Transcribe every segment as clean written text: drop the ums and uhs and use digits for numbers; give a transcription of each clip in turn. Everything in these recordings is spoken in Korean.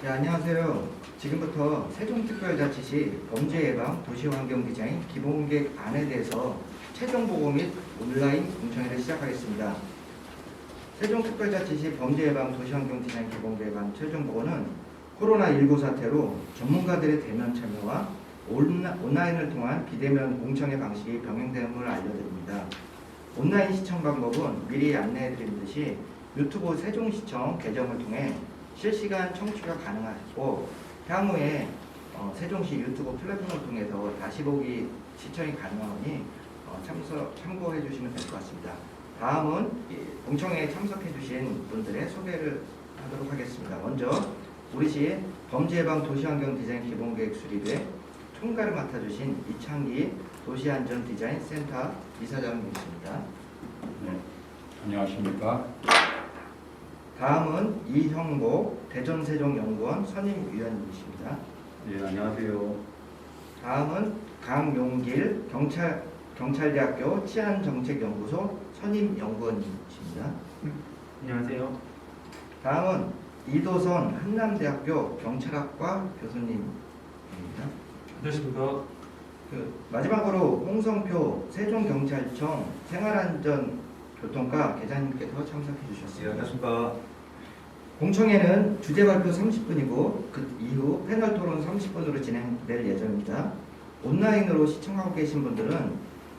네, 안녕하세요. 지금부터 세종특별자치시 범죄예방 도시환경디자인 기본계획안에 대해서 최종 보고 및 온라인 공청회를 시작하겠습니다. 세종특별자치시 범죄예방 도시환경디자인 기본계획안 최종 보고는 코로나19 사태로 전문가들의 대면 참여와 온라인을 통한 비대면 공청회 방식이 병행됨을 알려드립니다. 온라인 시청 방법은 미리 안내해드린 듯이 유튜브 세종시청 계정을 통해 실시간 청취가 가능하고 향후에 세종시 유튜브 플랫폼을 통해서 다시 보기 시청이 가능하니 참고해 주시면 될 것 같습니다. 다음은 공청회에 참석해 주신 분들의 소개를 하도록 하겠습니다. 먼저 우리시 범죄예방 도시환경디자인 기본계획 수립에 총괄을 맡아주신 이창기 도시안전디자인센터 이사장님이십니다. 네, 안녕하십니까. 다음은 이형복 대전세종연구원 선임위원님이십니다. 네, 안녕하세요. 다음은 강용길 경찰대학교 치안정책연구소 선임연구원님이십니다. 안녕하세요. 다음은 이도선 한남대학교 경찰학과 교수님입니다. 안녕하십니까. 마지막으로 홍성표 세종경찰청 생활안전교통과 계장님께서 참석해 주셨습니다. 안녕하십니까. 공청회는 주제 발표 30분이고 그 이후 패널 토론 30분으로 진행될 예정입니다. 온라인으로 시청하고 계신 분들은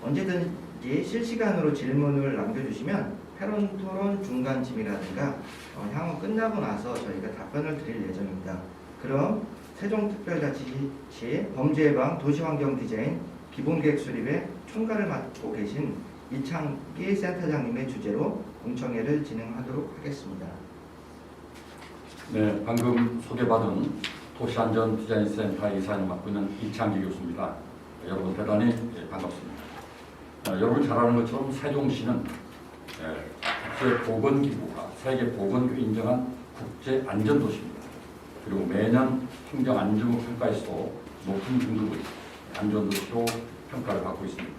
언제든지 실시간으로 질문을 남겨주시면 패널 토론 중간 질의라든가 향후 끝나고 나서 저희가 답변을 드릴 예정입니다. 그럼 세종특별자치시 범죄예방 도시환경디자인 기본계획 수립에 총괄을 맡고 계신 이창기 센터장님의 주제로 공청회를 진행하도록 하겠습니다. 네, 방금 소개받은 도시안전디자인센터 이사님 맡고 있는 이창기 교수입니다. 여러분 대단히 반갑습니다. 여러분 잘 아는 것처럼 세종시는 국제보건기구가 세계보건기구 인정한 국제안전도시입니다. 그리고 매년 행정안전평가에서도 높은 등급의 안전도시로 평가를 받고 있습니다.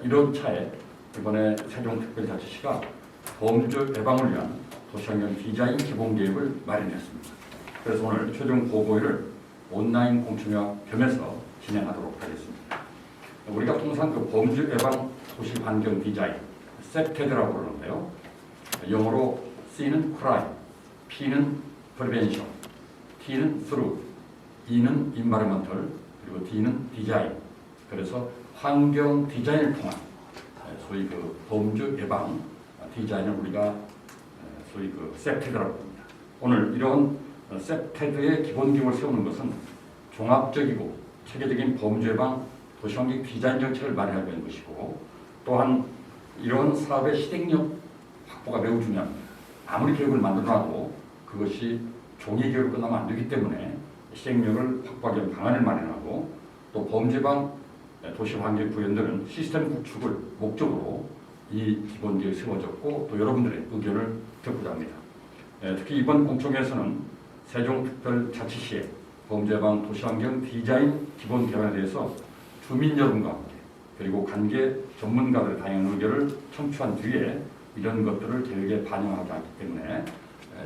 이런 차에 이번에 세종특별자치시가 범죄 예방을 위한 도시환경 디자인 기본계획을 마련했습니다. 그래서 오늘 최종 보고회를 온라인 공청회와 겸해서 진행하도록 하겠습니다. 우리가 통상 그 범죄 예방 도시환경 디자인, 세프테드라고 그러는데요. 영어로 C는 crime, P는 prevention, T는 through, E는 environmental, 그리고 D는 design. 그래서 환경 디자인을 통한 소위 그 범죄 예방 디자인을 우리가 소위 그 세프테드라고 합니다. 오늘 이런 세프테드의 기본 기구를 세우는 것은 종합적이고 체계적인 범죄 예방 도시환경 디자인 정책을 마련하기 위한 것이고, 또한 이런 사업의 실행력 확보가 매우 중요합니다. 아무리 계획을 만들어놔도 그것이 종이 계획으로 끝나면 안 되기 때문에 실행력을 확보하기 위한 방안을 마련하고, 또 범죄 예방 도시환경 구현들은 시스템 구축을 목적으로 이 기본계획이 세워졌고 또 여러분들의 의견을 듣고자 합니다. 특히 이번 공청회에서는 세종특별자치시의 범죄예방 도시환경 디자인 기본계획에 대해서 주민 여러분과 함께 그리고 관계 전문가들의 다양한 의견을 청취한 뒤에 이런 것들을 계획에 반영하지 않기 때문에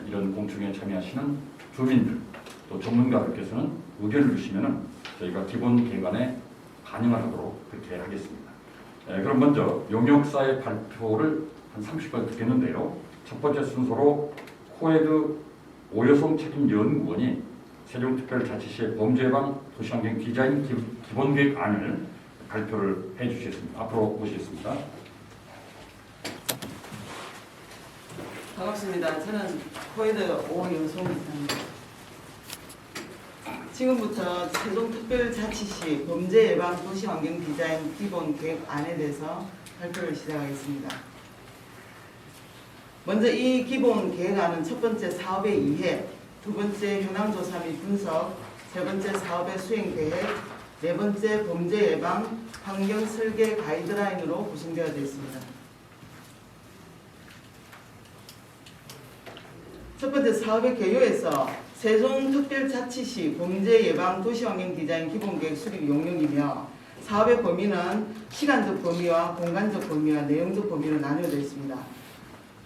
이런 공청회에 참여하시는 주민들 또 전문가들께서는 의견을 주시면 저희가 기본계획안에 반영을 하도록 그렇게 하겠습니다. 그럼 먼저 용역사의 발표를 한 30분 듣겠는데요. 첫 번째 순서로 코에드 오여송 책임연구원이 세종특별자치시의 범죄예방 도시환경 디자인 기본계획안을 발표를 해주시겠습니다. 앞으로 모시겠습니다. 반갑습니다. 저는 코에드 오여송입니다. 지금부터 세종특별자치시 범죄예방 도시환경디자인 기본계획안에 대해서 발표를 시작하겠습니다. 먼저 이 기본계획안은 첫 번째 사업의 이해, 두 번째 현황조사 및 분석, 세 번째 사업의 수행계획, 네 번째 범죄예방 환경설계 가이드라인으로 구성되어 있습니다. 첫 번째 사업의 개요에서 세종특별자치시 범죄예방 도시환경디자인 기본계획 수립 용역이며 사업의 범위는 시간적 범위와 공간적 범위와 내용적 범위로 나뉘어져 있습니다.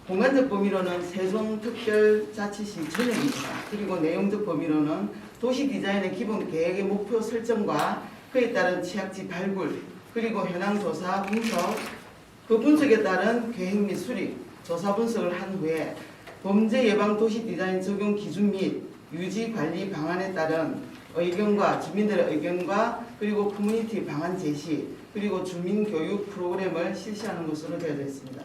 공간적 범위로는 세종특별자치시 전역입니다. 그리고 내용적 범위로는 도시 디자인의 기본 계획의 목표 설정과 그에 따른 취약지 발굴, 그리고 현황 조사 분석, 그 분석에 따른 계획 및 수립, 조사 분석을 한 후에 범죄 예방 도시 디자인 적용 기준 및 유지 관리 방안에 따른 의견과 주민들의 의견과 그리고 커뮤니티 방안 제시, 그리고 주민 교육 프로그램을 실시하는 것으로 되어져 있습니다.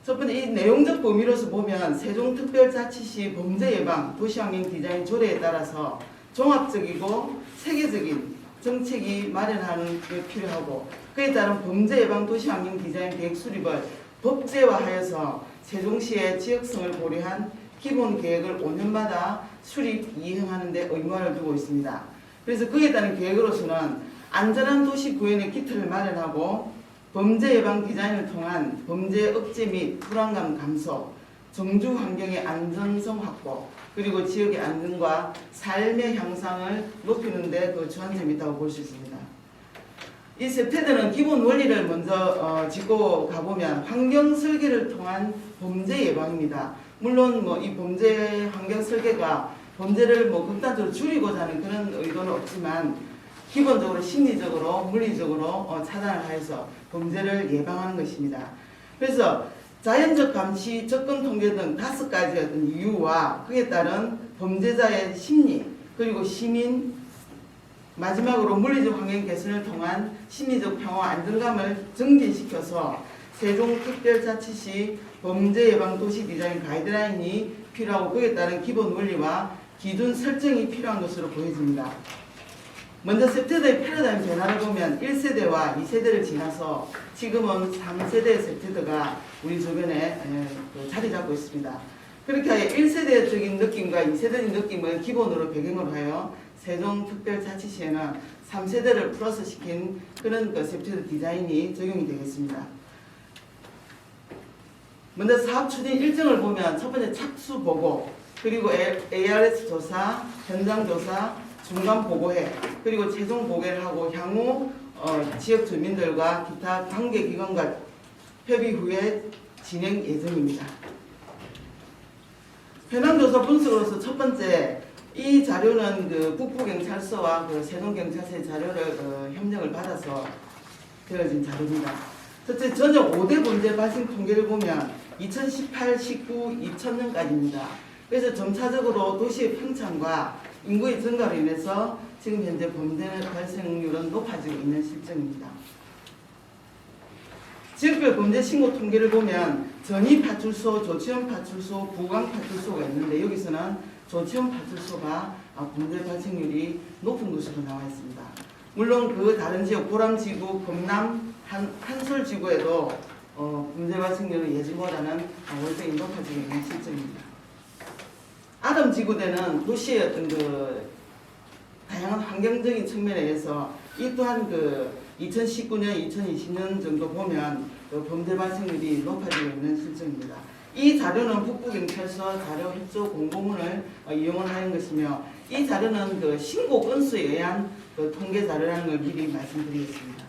첫 번째, 이 내용적 범위로서 보면 세종특별자치시 범죄 예방 도시환경 디자인 조례에 따라서 종합적이고 세계적인 정책이 마련하는 게 필요하고, 그에 따른 범죄 예방 도시환경 디자인 계획 수립을 법제화하여서 세종시의 지역성을 고려한 기본 계획을 5년마다 수립 이행하는 데 의무화를 두고 있습니다. 그래서 그에 따른 계획으로서는 안전한 도시 구현의 기틀을 마련하고 범죄 예방 디자인을 통한 범죄 억제 및 불안감 감소, 정주 환경의 안전성 확보, 그리고 지역의 안전과 삶의 향상을 높이는 데 그 주안점이 있다고 볼 수 있습니다. 이 셉테드는 기본 원리를 먼저 짚고 가보면 환경 설계를 통한 범죄 예방입니다. 물론 뭐 이 범죄 환경 설계가 범죄를 뭐 극단적으로 줄이고자 하는 그런 의도는 없지만 기본적으로 심리적으로 물리적으로 차단을 하여서 범죄를 예방하는 것입니다. 그래서 자연적 감시, 접근 통제 등 5가지 어떤 이유와 그에 따른 범죄자의 심리, 그리고 시민, 마지막으로 물리적 환경 개선을 통한 심리적 평화 안정감을 증진시켜서 세종특별자치시 범죄 예방 도시 디자인 가이드라인이 필요하고 그에 따른 기본 원리와 기준 설정이 필요한 것으로 보여집니다. 먼저 셉테드의 패러다임 변화를 보면 1세대와 2세대를 지나서 지금은 3세대의 셉테드가 우리 주변에 자리 잡고 있습니다. 그렇게 하여 1세대적인 느낌과 2세대적인 느낌을 기본으로 배경으로 하여 세종특별자치시에는 3세대를 플러스시킨 그런 셉테드 디자인이 적용이 되겠습니다. 먼저 사업 추진 일정을 보면 첫 번째 착수 보고, 그리고 ARS 조사, 현장 조사, 중간 보고회, 그리고 최종 보고를 하고 향후 지역 주민들과 기타 관계기관과 협의 후에 진행 예정입니다. 현황조사 분석으로서 첫 번째, 이 자료는 그 북부경찰서와 그 세종경찰서의 자료를 협력을 받아서 되어진 자료입니다. 첫째, 전역 5대 범죄 발생 통계를 보면 2018, 19, 2000년까지입니다. 그래서 점차적으로 도시의 평창과 인구의 증가로 인해서 지금 현재 범죄 발생률은 높아지고 있는 실정입니다. 지역별 범죄 신고 통계를 보면 전이파출소, 조치원파출소, 부광파출소가 있는데 여기서는 조치원파출소가 범죄 발생률이 높은 것으로 나와 있습니다. 물론 그 다른 지역 보람지구, 금남, 한솔지구에도 범죄 발생률은 예전보다는 월등히 높아지고 있는 실정입니다. 아담지구대는 도시의 어떤 그 다양한 환경적인 측면에 의해서 이 또한 그 2019년, 2020년 정도 보면 그 범죄 발생률이 높아지고 있는 실정입니다. 이 자료는 북부경찰서 자료 협조 공고문을 이용하는 것이며 이 자료는 그 신고 건수에 의한 그 통계 자료라는 걸 미리 말씀드리겠습니다.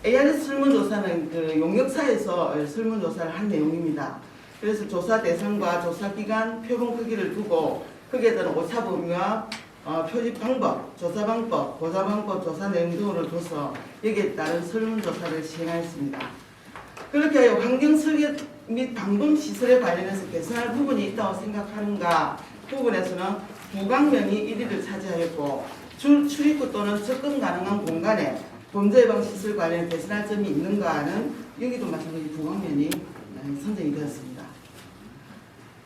ARS 설문조사는 그 용역사에서 설문조사를 한 내용입니다. 그래서 조사 대상과 조사 기간, 표본 크기를 두고 거기에 따른 오차 범위와 표집 방법, 조사 방법, 보자 방법, 조사 내용 등을 둬서 여기에 따른 설문조사를 시행하였습니다. 그렇게 하여 환경 설계 및 방범 시설에 관련해서 개선할 부분이 있다고 생각하는가 부분에서는 부강면이 1위를 차지하였고 출입구 또는 접근 가능한 공간에 범죄 예방 시설 관련 개선할 점이 있는가는 여기도 마찬가지 부강면이 선정이 되었습니다.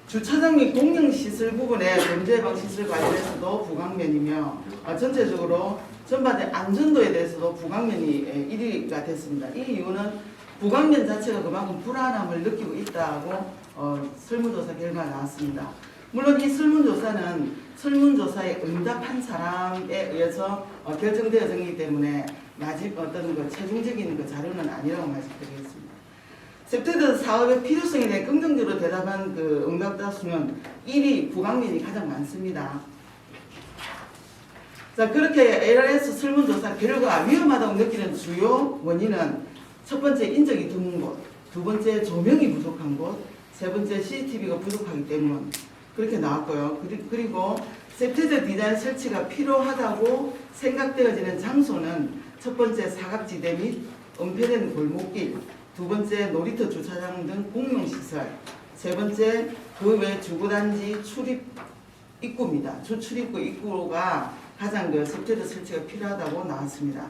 주차장 및 공영시설 부분에 범죄 예방 시설 관련해서도 부강면이며 전체적으로 전반적인 안전도에 대해서도 부강면이 1위가 됐습니다. 이 이유는 부강면 자체가 그만큼 불안함을 느끼고 있다고 설문조사 결과가 나왔습니다. 물론 이 설문조사는 설문조사에 응답한 사람에 의해서 결정되어졌기 때문에 아직 어떤 그 최종적인 그 자료는 아니라고 말씀드리겠습니다. 셉테드 사업의 필요성에 대해 긍정적으로 대답한 그 응답자 수는 1위 부강면이 가장 많습니다. 자, 그렇게 ARS 설문조사 결과 위험하다고 느끼는 주요 원인은 첫 번째 인적이 드문 곳, 두 번째 조명이 부족한 곳, 세 번째 CCTV가 부족하기 때문 그렇게 나왔고요. 그리고 셉티드 디자인 설치가 필요하다고 생각되어지는 장소는 첫 번째 사각지대 및 은폐된 골목길, 두 번째 놀이터 주차장 등 공용시설, 세 번째 그 외 주거단지 출입 입구입니다. 주출입구 입구가 가장 셉티드 설치가 필요하다고 나왔습니다.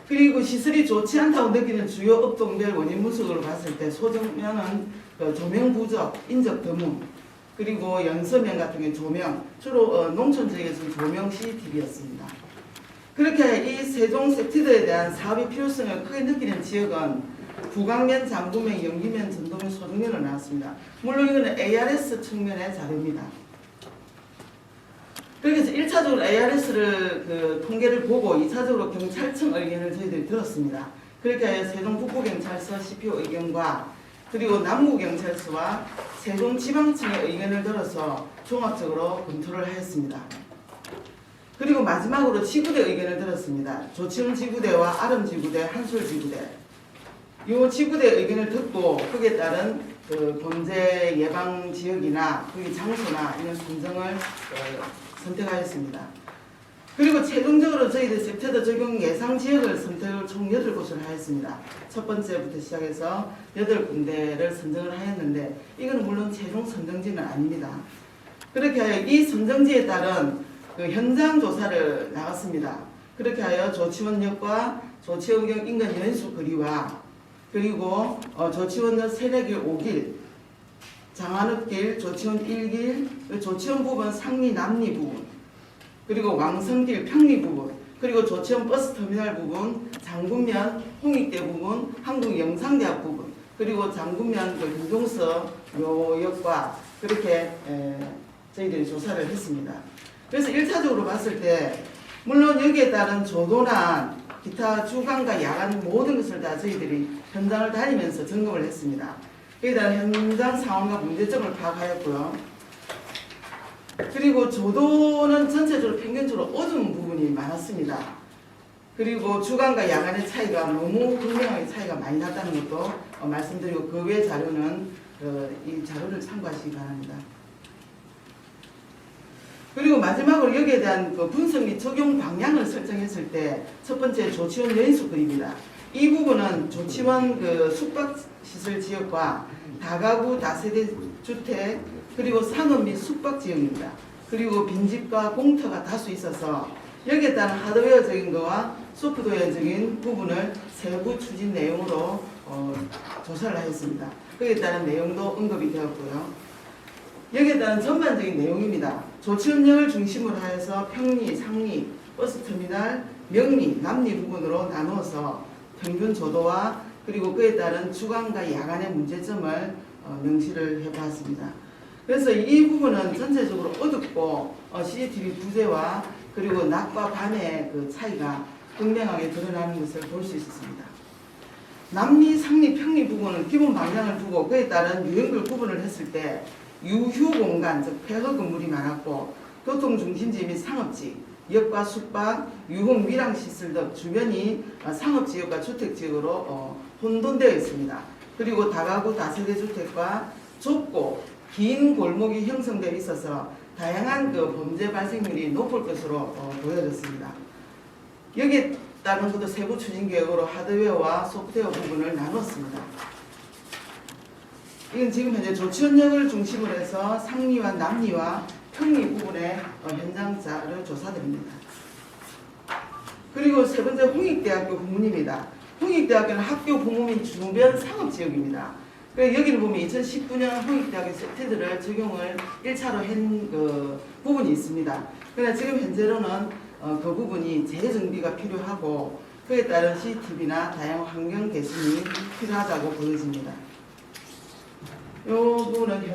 그리고 시설이 좋지 않다고 느끼는 주요 업종별 원인 분석으로 봤을 때 소정면은 조명 부족, 인적 드문, 그리고 연서면 같은 경우 조명, 주로 농촌 지역에서는 조명 CCTV였습니다. 그렇게 이 세종 셉티드에 대한 사업의 필요성을 크게 느끼는 지역은 부강면, 장구면, 연기면, 전도면, 소정면으로 나왔습니다. 물론 이거는 ARS 측면의 자료입니다. 그래서 1차적으로 ARS를 통계를 보고 2차적으로 경찰청 의견을 저희들이 들었습니다. 그렇게 하여 세종 북부경찰서 CPO 의견과 그리고 남부경찰서와 세종지방청의 의견을 들어서 종합적으로 검토를 하였습니다. 그리고 마지막으로 지구대 의견을 들었습니다. 조치원 지구대와 아름 지구대, 한솔 지구대. 이 지구대 의견을 듣고 거기에 따른 범죄 예방 지역이나 거기 장소나 이런 선정을 선택하였습니다. 그리고 최종적으로 저희들 셉티드 적용 예상 지역을 선택을 총 8곳을 하였습니다. 첫 번째부터 시작해서 8군데를 선정을 하였는데 이건 물론 최종 선정지는 아닙니다. 그렇게 하여 이 선정지에 따른 현장 조사를 나갔습니다. 그렇게 하여 조치원역과 조치원역 인근 연수 거리와 그리고 조치원역 세례길 5길, 장안읍길, 조치원 1길, 조치원 부분 상리 남리 부분, 그리고 왕성길 평리 부분, 그리고 조치원 버스터미널 부분, 장군면 홍익대 부분, 한국영상대학 부분, 그리고 장군면 김종서 요역과 그렇게 저희들이 조사를 했습니다. 그래서 1차적으로 봤을 때 물론 여기에 따른 조도나 기타 주간과 야간 모든 것을 다 저희들이 현장을 다니면서 점검을 했습니다. 그에 따른 현장 상황과 문제점을 파악하였고요. 그리고 조도는 전체적으로 평균적으로 어두운 부분이 많았습니다. 그리고 주간과 야간의 차이가 너무 분명하게 차이가 많이 났다는 것도 말씀드리고 그 외 자료는 이 자료를 참고하시기 바랍니다. 그리고 마지막으로 여기에 대한 분석 및 적용 방향을 설정했을 때 첫 번째 조치원 연수 그립니다. 이 부분은 조치원 숙박시설 지역과 다가구 다세대 주택 그리고 상업 및 숙박 지역입니다. 그리고 빈집과 공터가 다수 있어서 여기에 따른 하드웨어적인 거와 소프트웨어적인 부분을 세부 추진 내용으로 조사를 하였습니다. 거기에 따른 내용도 언급이 되었고요. 여기에 따른 전반적인 내용입니다. 조치원역을 중심으로 하여서 평리, 상리, 버스터미널, 명리, 남리 부분으로 나누어서 평균 조도와 그리고 그에 따른 주간과 야간의 문제점을 명시를 해보았습니다. 그래서 이 부분은 전체적으로 어둡고 CCTV 부재와 그리고 낮과 밤의 차이가 분명하게 드러나는 것을 볼 수 있었습니다. 남리, 상리, 평리 부분은 기본 방향을 두고 그에 따른 유형별 구분을 했을 때 유휴 공간, 즉 폐허 건물이 많았고 교통중심지 및 상업지, 역과 숙박, 유흥 밀항시설 등 주변이 상업지역과 주택지역으로 혼돈되어 있습니다. 그리고 다가구 다세대 주택과 좁고 긴 골목이 형성되어 있어서 다양한 범죄 발생률이 높을 것으로 보여졌습니다. 여기에 따른 것도 세부 추진 계획으로 하드웨어와 소프트웨어 부분을 나눴습니다. 이건 지금 현재 조치원역을 중심으로 해서 상리와 남리와 평리 부분의 현장자를 조사드립니다. 그리고 세 번째 홍익대학교 부문입니다. 홍익대학교는 학교 부문 및 주변 상업지역입니다. 여기를 보면 2019년 홍익대학교 셉티드를 적용을 1차로 한 부분이 있습니다. 그러나 지금 현재로는 그 부분이 재정비가 필요하고 그에 따른 CCTV나 다양한 환경 개선이 필요하다고 보여집니다. 이 부분은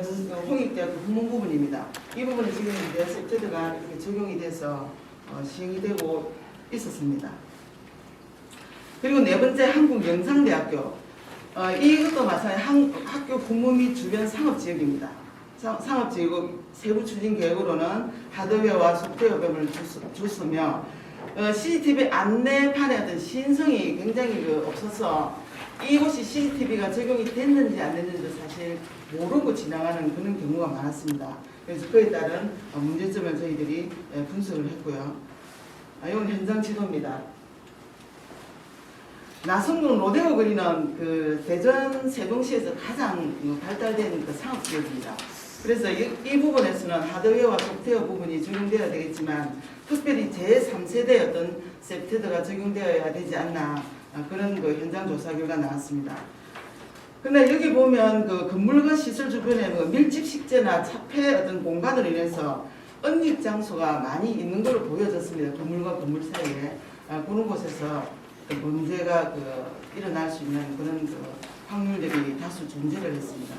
홍익대학교 부문 부분입니다. 이 부분은 지금 이제 셉티드가 이렇게 적용이 돼서 시행이 되고 있었습니다. 그리고 네 번째 한국영상대학교. 이것도 마찬가지 학교 부문 및 주변 상업지역입니다. 상업지역 세부 추진 계획으로는 하드웨어와 소프트웨어 부분을 줬으며 CCTV 안내판의 어떤 신성이 굉장히 없어서 이곳이 CCTV가 적용이 됐는지 안 됐는지 사실 모르고 지나가는 그런 경우가 많았습니다. 그래서 그에 따른 문제점을 저희들이 분석을 했고요. 이건 현장 지도입니다. 나성동 로데오 거리는 그 대전 세종시에서 가장 발달된 그 상업지역입니다. 그래서 이 부분에서는 하드웨어와 소프트웨어 부분이 적용되어야 되겠지만 특별히 제3세대 어떤 세트가 적용되어야 되지 않나 그런 그 현장 조사 결과 나왔습니다. 근데 여기 보면 그 건물과 시설 주변에 뭐 밀집 식재나 차폐 어떤 공간으로 인해서 언입 장소가 많이 있는 걸로 보여졌습니다. 건물과 건물 사이에 그런 곳에서 문제가 일어날 수 있는 그런 확률들이 다수 존재를 했습니다.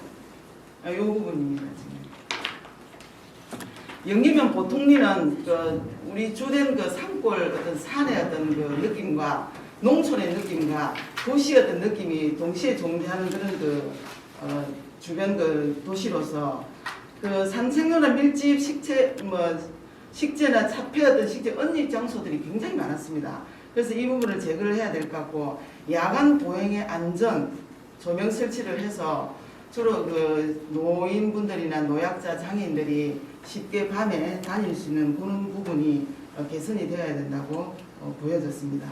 이 부분입니다. 지금. 영리면 보통리는 우리 주된 산골 어떤 산의 어떤 느낌과 농촌의 느낌과 도시의 어떤 느낌이 동시에 존재하는 그런 주변 도시로서 산생활 밀집 식재나 차폐 어떤 식재 언입 장소들이 굉장히 많았습니다. 그래서 이 부분을 제거를 해야 될 것 같고 야간 보행의 안전 조명 설치를 해서 주로 노인분들이나 노약자 장애인들이 쉽게 밤에 다닐 수 있는 그런 부분이 개선이 되어야 된다고 보여졌습니다.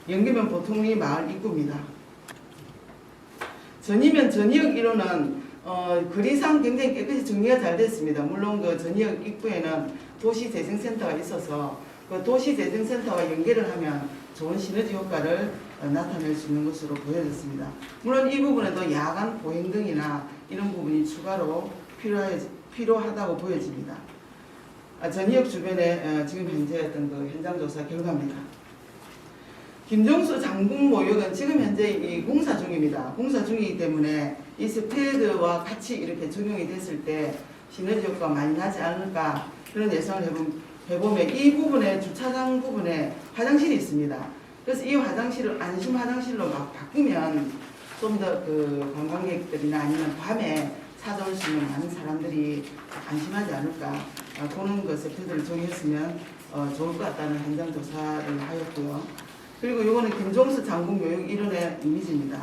영기면 보통리 마을 입구입니다. 전이면 전이역 1호는 거리상 굉장히 깨끗이 정리가 잘 됐습니다. 물론 전이역 입구에는 도시재생센터가 있어서 도시재생센터와 연계를 하면 좋은 시너지 효과를 나타낼 수 있는 것으로 보여졌습니다. 물론 이 부분에도 야간 보행등이나 이런 부분이 추가로 필요하다고 보여집니다. 전이역 주변에 지금 현재 어떤 현장 조사 결과입니다. 김종수 장군모역은 지금 현재 이 공사 중입니다. 공사 중이기 때문에 이 스테드와 같이 이렇게 적용이 됐을 때 시너지 효과가 많이 나지 않을까 그런 예상을 해보면 이 부분에 주차장 부분에 화장실이 있습니다. 그래서 이 화장실을 안심 화장실로 막 바꾸면 좀 더 관광객들이나 아니면 밤에 찾아올 수 있는 많은 사람들이 안심하지 않을까 그런 세트들을 적용했으면 좋을 것 같다는 현장 조사를 하였고요. 그리고 이거는 김종수 장군 묘역 일원의 이미지입니다.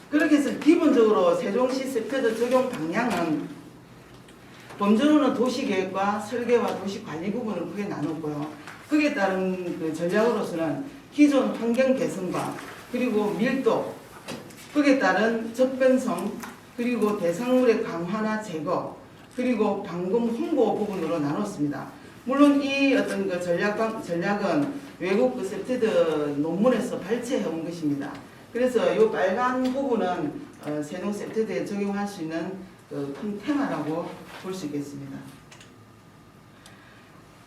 그렇게 해서 기본적으로 세종시 세트드 적용 방향은 범주로는 도시계획과 설계와 도시관리 부분을 크게 나눴고요. 거기에 따른 전략으로서는 기존 환경 개선과 그리고 밀도, 거기에 따른 접근성, 그리고 대상물의 강화나 제거, 그리고 방금 홍보 부분으로 나눴습니다. 물론 이 어떤 전략은 외국 세트드 논문에서 발췌해 온 것입니다. 그래서 이 빨간 부분은 세종 세트드에 적용할 수 있는 큰 테마라고 볼 수 있겠습니다.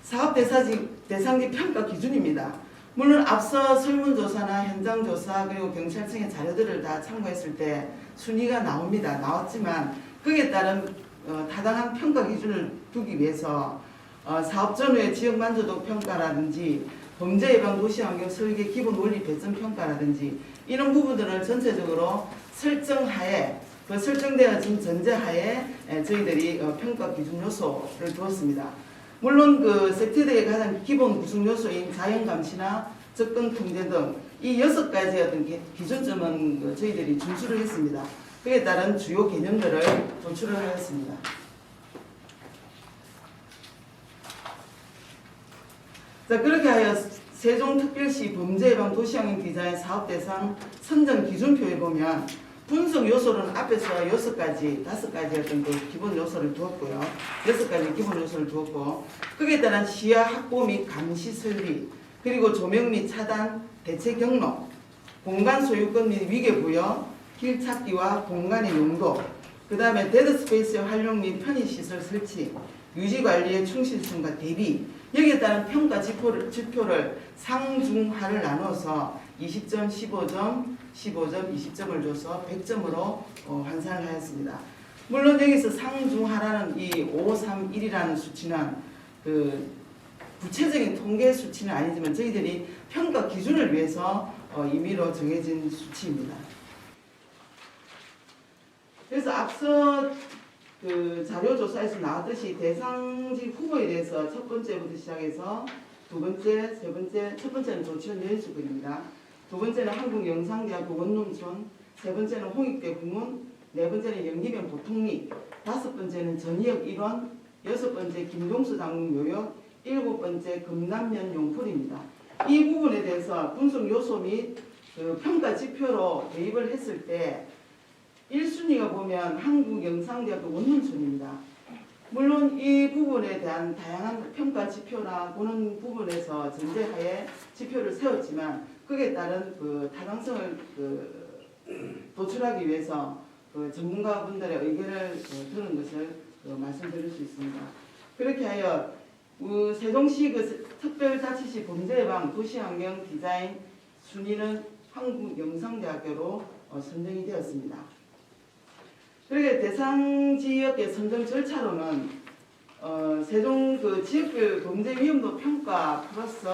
사업 대상지 평가 기준입니다. 물론 앞서 설문조사나 현장조사 그리고 경찰청의 자료들을 다 참고했을 때 순위가 나왔지만 거기에 따른 타당한 평가 기준을 두기 위해서 사업 전후의 지역 만족도 평가라든지 범죄 예방 도시환경 설계 기본 원리 배점 평가라든지 이런 부분들을 전체적으로 설정하에 설정되어진 전제하에 저희들이 평가 기준 요소를 두었습니다. 물론 세트대의 가장 기본 구성 요소인 자연 감시나 접근 통제 등 이 6가지의 어떤 기준점은 저희들이 준수를 했습니다. 그에 따른 주요 개념들을 도출을 하였습니다. 자, 그렇게 하여 세종특별시 범죄예방 도시환경 디자인 사업대상 선정 기준표에 보면 분석 요소는 앞에서 5가지 어떤 기본 요소를 두었고요. 6가지 기본 요소를 두었고, 거기에 따른 시야 확보 및 감시 설비, 그리고 조명 및 차단, 대체 경로, 공간 소유권 및 위계부여, 길 찾기와 공간의 용도, 그 다음에 데드스페이스의 활용 및 편의시설 설치, 유지관리의 충실성과 대비, 여기에 따른 평가 지표를 상중하를 나눠서 20점, 15점, 20점을 줘서 100점으로 환산을 하였습니다. 물론 여기서 상중하라는 이 531이라는 수치는 구체적인 통계 수치는 아니지만 저희들이 평가 기준을 위해서 임의로 정해진 수치입니다. 그래서 앞서 자료조사에서 나왔듯이 대상지 후보에 대해서 첫 번째부터 시작해서 두 번째, 세 번째, 첫 번째는 조치원 연수군입니다. 두 번째는 한국영상대학교 원룸촌, 세 번째는 홍익대 구문, 네 번째는 영기면 보통리, 다섯 번째는 전이역 일원, 여섯 번째 김종수 장군 묘역, 일곱 번째 금남면 용풀입니다. 이 부분에 대해서 분석 요소 및 그 평가 지표로 대입을 했을 때 1순위가 보면 한국영상대학교 원룸촌입니다. 물론 이 부분에 대한 다양한 평가 지표나 보는 부분에서 전제하에 지표를 세웠지만 거기에 따른 그 타당성을 도출하기 위해서 전문가분들의 의견을 들은 것을 말씀드릴 수 있습니다. 그렇게 하여 세종시 특별자치시 범죄예방 도시환경 디자인 순위는 한국영상대학교로 선정이 되었습니다. 그렇게 대상 지역의 선정 절차로는 세종 지역별 범죄 위험도 평가 플러스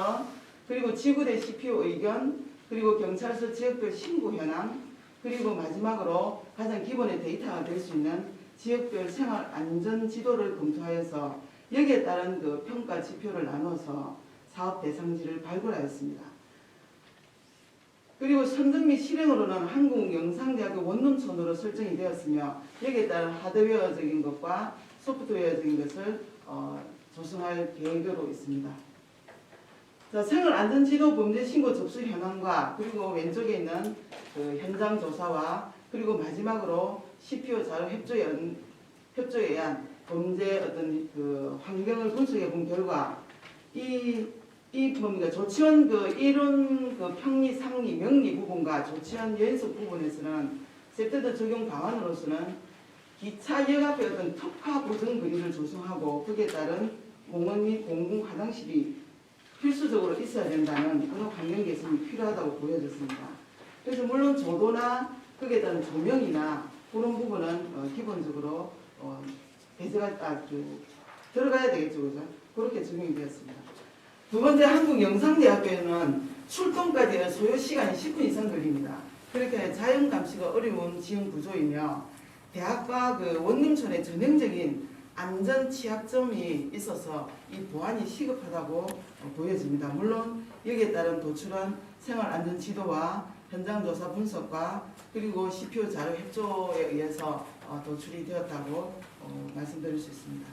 그리고 지구대 CPO 의견 그리고 경찰서 지역별 신고 현황 그리고 마지막으로 가장 기본의 데이터가 될 수 있는 지역별 생활 안전 지도를 검토하여서 여기에 따른 그 평가 지표를 나눠서 사업 대상지를 발굴하였습니다. 그리고 선정 및 실행으로는 한국영상대학교 원룸촌으로 설정이 되었으며 여기에 따른 하드웨어적인 것과 소프트웨어적인 것을 조성할 계획으로 있습니다. 자, 생활안전지도 범죄신고 접수 현황과 그리고 왼쪽에 있는 그 현장 조사와 그리고 마지막으로 CPO 자료 협조에 의한 범죄 어떤 그 환경을 분석해 본 결과 이 뭡니까 조치원 그 이론 그 평리 상리 명리 부분과 조치원 연속 부분에서는 세트드 적용 방안으로서는 기차 역 앞에 어떤 특화 보정 거리를 조성하고 거기에 따른 공원 및 공공 화장실이 필수적으로 있어야 된다는 그런 환경 개선이 필요하다고 보여졌습니다. 그래서 물론 조도나 거기에 따른 조명이나 그런 부분은 기본적으로 배제가 들어가야 되겠죠, 그죠? 그렇게 적용이 되었습니다. 두 번째 한국영상대학교에는 출동까지 소요 시간이 10분 이상 걸립니다. 그렇게 자연 감시가 어려운 지형 구조이며 대학과 그 원룸촌의 전형적인 안전 취약점이 있어서 이 보완이 시급하다고 보여집니다. 물론 여기에 따른 도출한 생활안전 지도와 현장조사 분석과 그리고 CPO 자료 협조에 의해서 도출이 되었다고 말씀드릴 수 있습니다.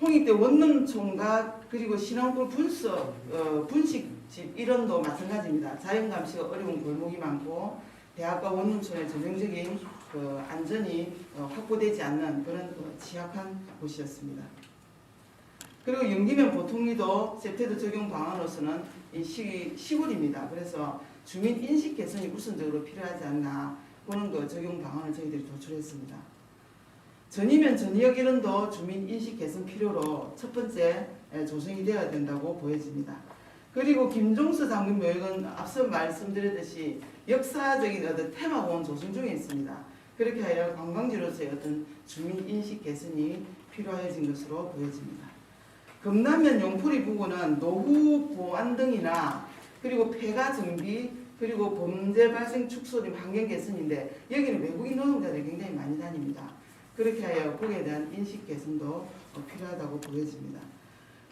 홍익대 원룸촌과 그리고 신앙골 분식집 일원도 마찬가지입니다. 자연감시가 어려운 골목이 많고 대학과 원룸촌의 전형적인 안전이 확보되지 않는 그런 취약한 곳이었습니다. 그리고 영기면 보통리도 세태도 적용 방안으로서는 이 시골입니다. 그래서 주민 인식 개선이 우선적으로 필요하지 않나 그런 적용 방안을 저희들이 도출했습니다. 전이면 전이역 일원도 주민 인식 개선 필요로 첫 번째 조성이 되어야 된다고 보여집니다. 그리고 김종수 장군 묘역은 앞서 말씀드렸듯이 역사적인 어떤 테마공원 조성 중에 있습니다. 그렇게 하여 관광지로서의 어떤 주민 인식 개선이 필요해진 것으로 보여집니다. 금남면 용풀이 부근은 노후 보안 등이나 그리고 폐가 정비 그리고 범죄 발생 축소 등 환경 개선인데 여기는 외국인 노동자들이 굉장히 많이 다닙니다. 그렇게 하여 거기에 대한 인식 개선도 필요하다고 보여집니다.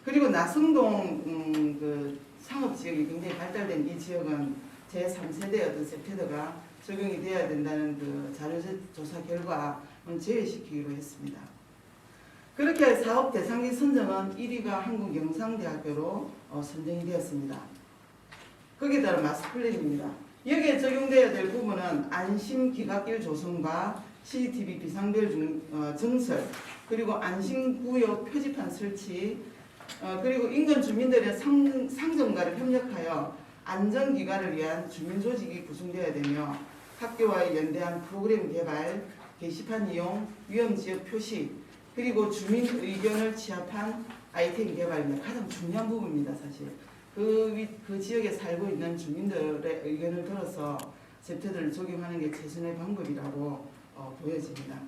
그리고 나성동 그 상업지역이 굉장히 발달된 이 지역은 제3세대 어떤 세태드가 적용이 되어야 된다는 그 자료조사 결과 제외시키기로 했습니다. 그렇게 해서 사업 대상지 선정은 1위가 한국영상대학교로 선정이 되었습니다. 거기에 따른 마스플랜입니다. 여기에 적용되어야 될 부분은 안심기각길 조성과 CCTV 비상벨 증설, 그리고 안심구역 표지판 설치, 그리고 인근 주민들의 상점가를 협력하여 안전기관을 위한 주민조직이 구성되어야 되며 학교와 연대한 프로그램 개발, 게시판 이용, 위험지역 표시, 그리고 주민 의견을 취합한 아이템 개발입니다. 가장 중요한 부분입니다. 사실 그 지역에 살고 있는 주민들의 의견을 들어서 세태들을 적용하는 게 최선의 방법이라고 보여집니다.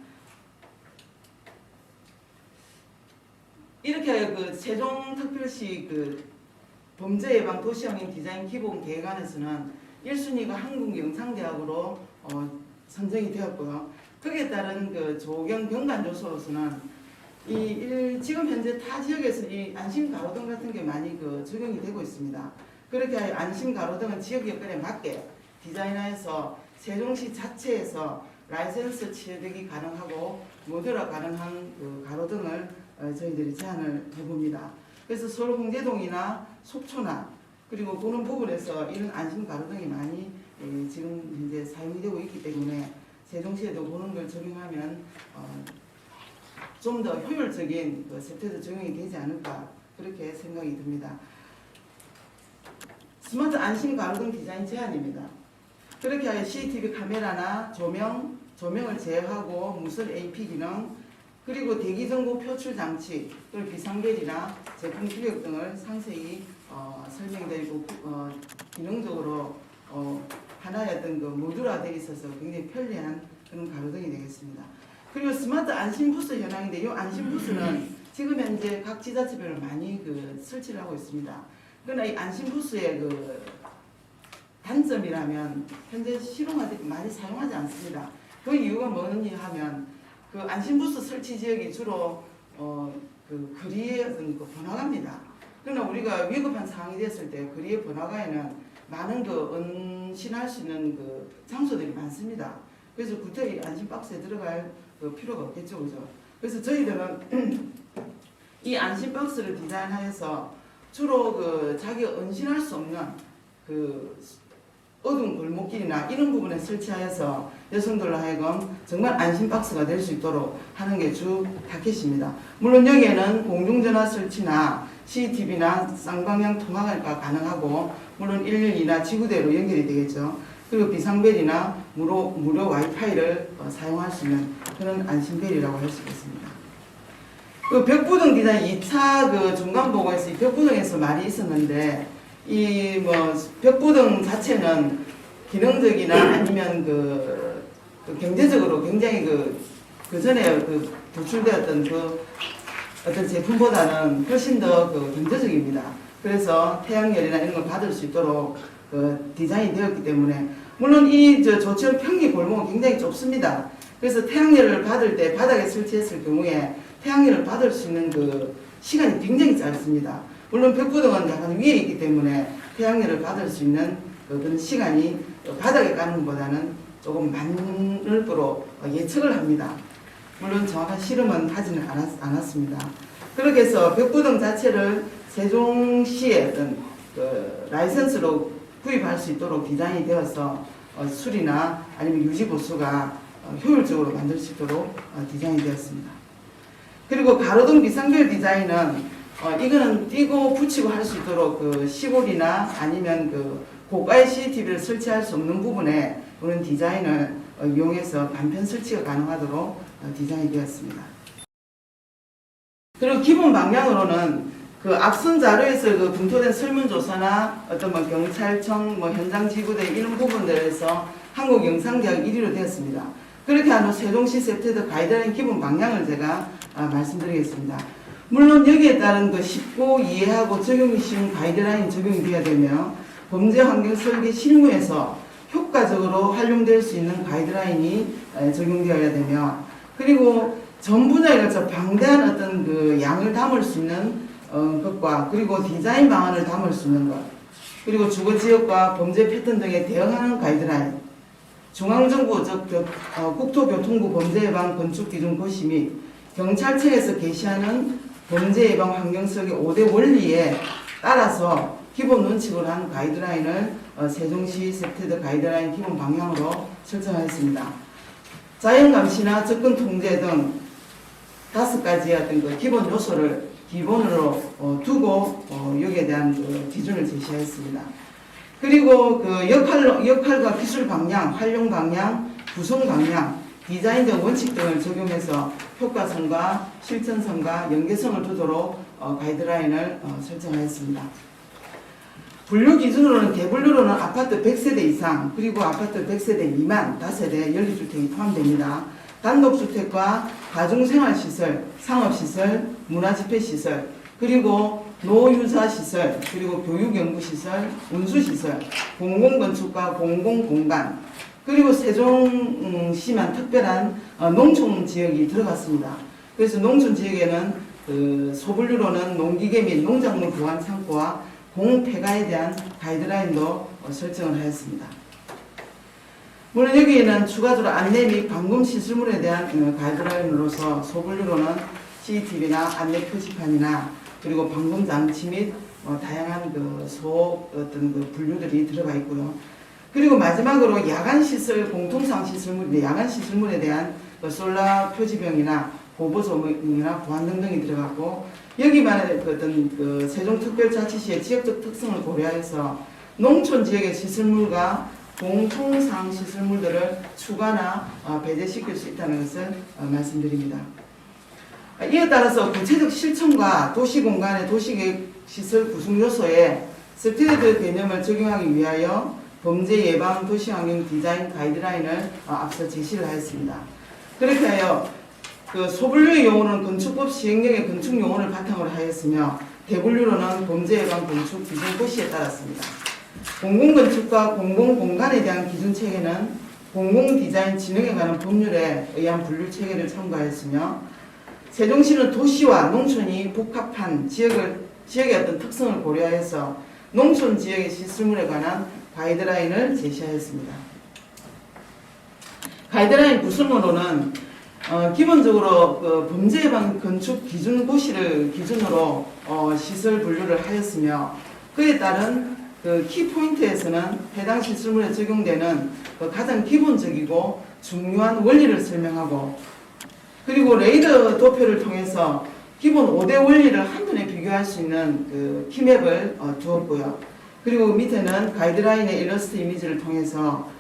이렇게 그 세종특별시 그 범죄예방 도시환경 디자인 기본 계획안에서는 1순위가 한국영상대학으로 선정이 되었고요. 거기에 따른 그 조경 경관 요소로서는 지금 현재 타 지역에서 이 안심 가로등 같은 게 많이 적용이 되고 있습니다. 그렇게 하여 안심 가로등은 지역 여건에 맞게 디자인하여서 세종시 자체에서 라이센스 취득이 가능하고 모듈화 가능한 그 가로등을 저희들이 제안을 해봅니다. 그래서 서울 홍제동이나 속초나 그리고 그런 부분에서 이런 안심 가로등이 많이 지금 이제 사용이 되고 있기 때문에 세종시에도 그런 걸 적용하면 좀 더 효율적인 그 세태도 적용이 되지 않을까 그렇게 생각이 듭니다. 스마트 안심 가로등 디자인 제안입니다. 그렇게 하여 CCTV 카메라나 조명을 제어하고 무선 AP 기능 그리고 대기정보 표출 장치 그리고 비상벨이나 제품 규격 등을 상세히 설명드리고 기능적으로 하나의 어떤 그 모듈화되어 있어서 굉장히 편리한 그런 가로등이 되겠습니다. 그리고 스마트 안심부스 현황인데 이 안심부스는 지금 현재 각 지자체별로 많이 그 설치를 하고 있습니다. 그러나 이 안심부스의 그 단점이라면 현재 실용화되고 많이 사용하지 않습니다. 그 이유가 뭐냐 하면 그 안심부스 설치 지역이 주로 그 거리의 어떤 그 번화가입니다. 그러나 우리가 위급한 상황이 됐을 때 거리의 번화가에는 많은 그 은신할 수 있는 그 장소들이 많습니다. 그래서 구태의 안심박스에 들어갈 그 필요가 없겠죠, 그죠? 그래서 저희들은 이 안심박스를 디자인하여서 주로 그 자기가 은신할 수 없는 그 어두운 골목길이나 이런 부분에 설치하여서 여성들로 하여금 정말 안심박스가 될 수 있도록 하는 게 주 타켓입니다. 물론 여기에는 공중전화 설치나 CCTV나 쌍방향 통화가 가능하고 물론 112나 지구대로 연결이 되겠죠. 그리고 비상벨이나 무료 와이파이를 사용할 수 있는 그런 안심벨이라고 할 수 있겠습니다. 그 벽부등 디자인 2차 그 중간 보고에서 이 벽부등에서 많이 있었는데 이 뭐 벽부등 자체는 기능적이나 아니면 그 경제적으로 굉장히 그 전에 그 도출되었던 그 어떤 제품보다는 훨씬 더 그 경제적입니다. 그래서 태양열이나 이런 걸 받을 수 있도록 그 디자인이 되었기 때문에 물론 이 조천 평리 골목은 굉장히 좁습니다. 그래서 태양열을 받을 때 바닥에 설치했을 경우에 태양열을 받을 수 있는 그 시간이 굉장히 짧습니다. 물론 벽부등은 약간 위에 있기 때문에 태양열을 받을 수 있는 그런 시간이 바닥에 까는 것보다는 조금 많을 거로 예측을 합니다. 물론 정확한 실험은 하지는 않았습니다. 그렇게 해서 벽부등 자체를 세종시의 어떤 그 라이선스로 구입할 수 있도록 디자인이 되어서 수리나 아니면 유지 보수가 효율적으로 만들 수 있도록 디자인이 되었습니다. 그리고 가로등 비상벨 디자인은 이거는 띄고 붙이고 할 수 있도록 그 시골이나 아니면 그 고가의 CCTV를 설치할 수 없는 부분에 그런 디자인을 이용해서 간편 설치가 가능하도록 디자인이 되었습니다. 그리고 기본 방향으로는 그 앞선 자료에서 그 검토된 설문조사나 어떤 뭐 경찰청, 뭐 현장 지구대 이런 부분들에서 한국영상대학 1위로 되었습니다. 그렇게 하는 세종시 세트드 가이드라인 기본 방향을 제가 말씀드리겠습니다. 물론 여기에 따른 그 쉽고 이해하고 적용이 쉬운 가이드라인 적용이 되어야 되며 범죄 환경 설계 실무에서 효과적으로 활용될 수 있는 가이드라인이 적용되어야 되며 그리고 전 분야에 걸쳐 방대한 어떤 그 양을 담을 수 있는 것과 그리고 디자인 방안을 담을 수 있는 것 그리고 주거 지역과 범죄 패턴 등에 대응하는 가이드라인 중앙정부 즉 국토교통부 범죄예방 건축기준 고시 및 경찰청에서 게시하는 범죄예방 환경설계 5대 원리에 따라서 기본 원칙으로 한 가이드라인을 세종시 세트드 가이드라인 기본 방향으로 설정하였습니다. 자연감시나 접근 통제 등 5가지의 어떤 그 기본 요소를 기본으로 두고 여기에 대한 그 기준을 제시하였습니다. 그리고 그 역할과 기술 방향, 활용 방향, 구성 방향, 디자인적 원칙 등을 적용해서 효과성과 실천성과 연계성을 두도록 가이드라인을 설정하였습니다. 분류 기준으로는 대분류로는 아파트 100세대 이상 그리고 아파트 100세대 미만 5세대 연립주택이 포함됩니다. 단독주택과 가중생활시설, 상업시설, 문화집회시설 그리고 노유자시설 그리고 교육연구시설, 운수시설, 공공건축과 공공공간 그리고 세종시만 특별한 농촌지역이 들어갔습니다. 그래서 농촌지역에는 그 소분류로는 농기계 및 농작물 보관 창고와 공폐가에 대한 가이드라인도 설정을 하였습니다. 물론 여기에는 추가적으로 안내 및 방범 시설물에 대한 가이드라인으로서 소분류로는 CCTV나 안내 표지판이나 그리고 방범 장치 및 다양한 어떤 분류들이 들어가 있고요. 그리고 마지막으로 야간 시설, 공통상 시설물, 야간 시설물에 대한 솔라 표지병이나 보보 조명이나 보안 등등이 들어갔고, 여기만의 어떤 세종특별자치시의 지역적 특성을 고려해서 농촌 지역의 시설물과 공통상 시설물들을 추가나 배제시킬 수 있다는 것을 말씀드립니다. 이에 따라서 구체적 실천과 도시공간의 도시계획 시설 구성 요소에 스테드 개념을 적용하기 위하여 범죄 예방 도시환경 디자인 가이드라인을 앞서 제시를 하였습니다. 그렇게 하여 소분류의 용어는 건축법 시행령의 건축 용어를 바탕으로 하였으며, 대분류로는 범죄 예방 건축 기준 고시에 따랐습니다. 공공건축과 공공공간에 대한 기준 체계는 공공디자인 진흥에 관한 법률에 의한 분류 체계를 참고하였으며, 세종시는 도시와 농촌이 복합한 지역의 어떤 특성을 고려해서 농촌 지역의 시설물에 관한 가이드라인을 제시하였습니다. 가이드라인 구성으로는 기본적으로 범죄 예방 건축 기준 고시를 기준으로 시설 분류를 하였으며, 그에 따른 키포인트에서는 해당 시설물에 적용되는 가장 기본적이고 중요한 원리를 설명하고, 그리고 레이더 도표를 통해서 기본 5대 원리를 한눈에 비교할 수 있는 키맵을 두었고요. 그리고 밑에는 가이드라인의 일러스트 이미지를 통해서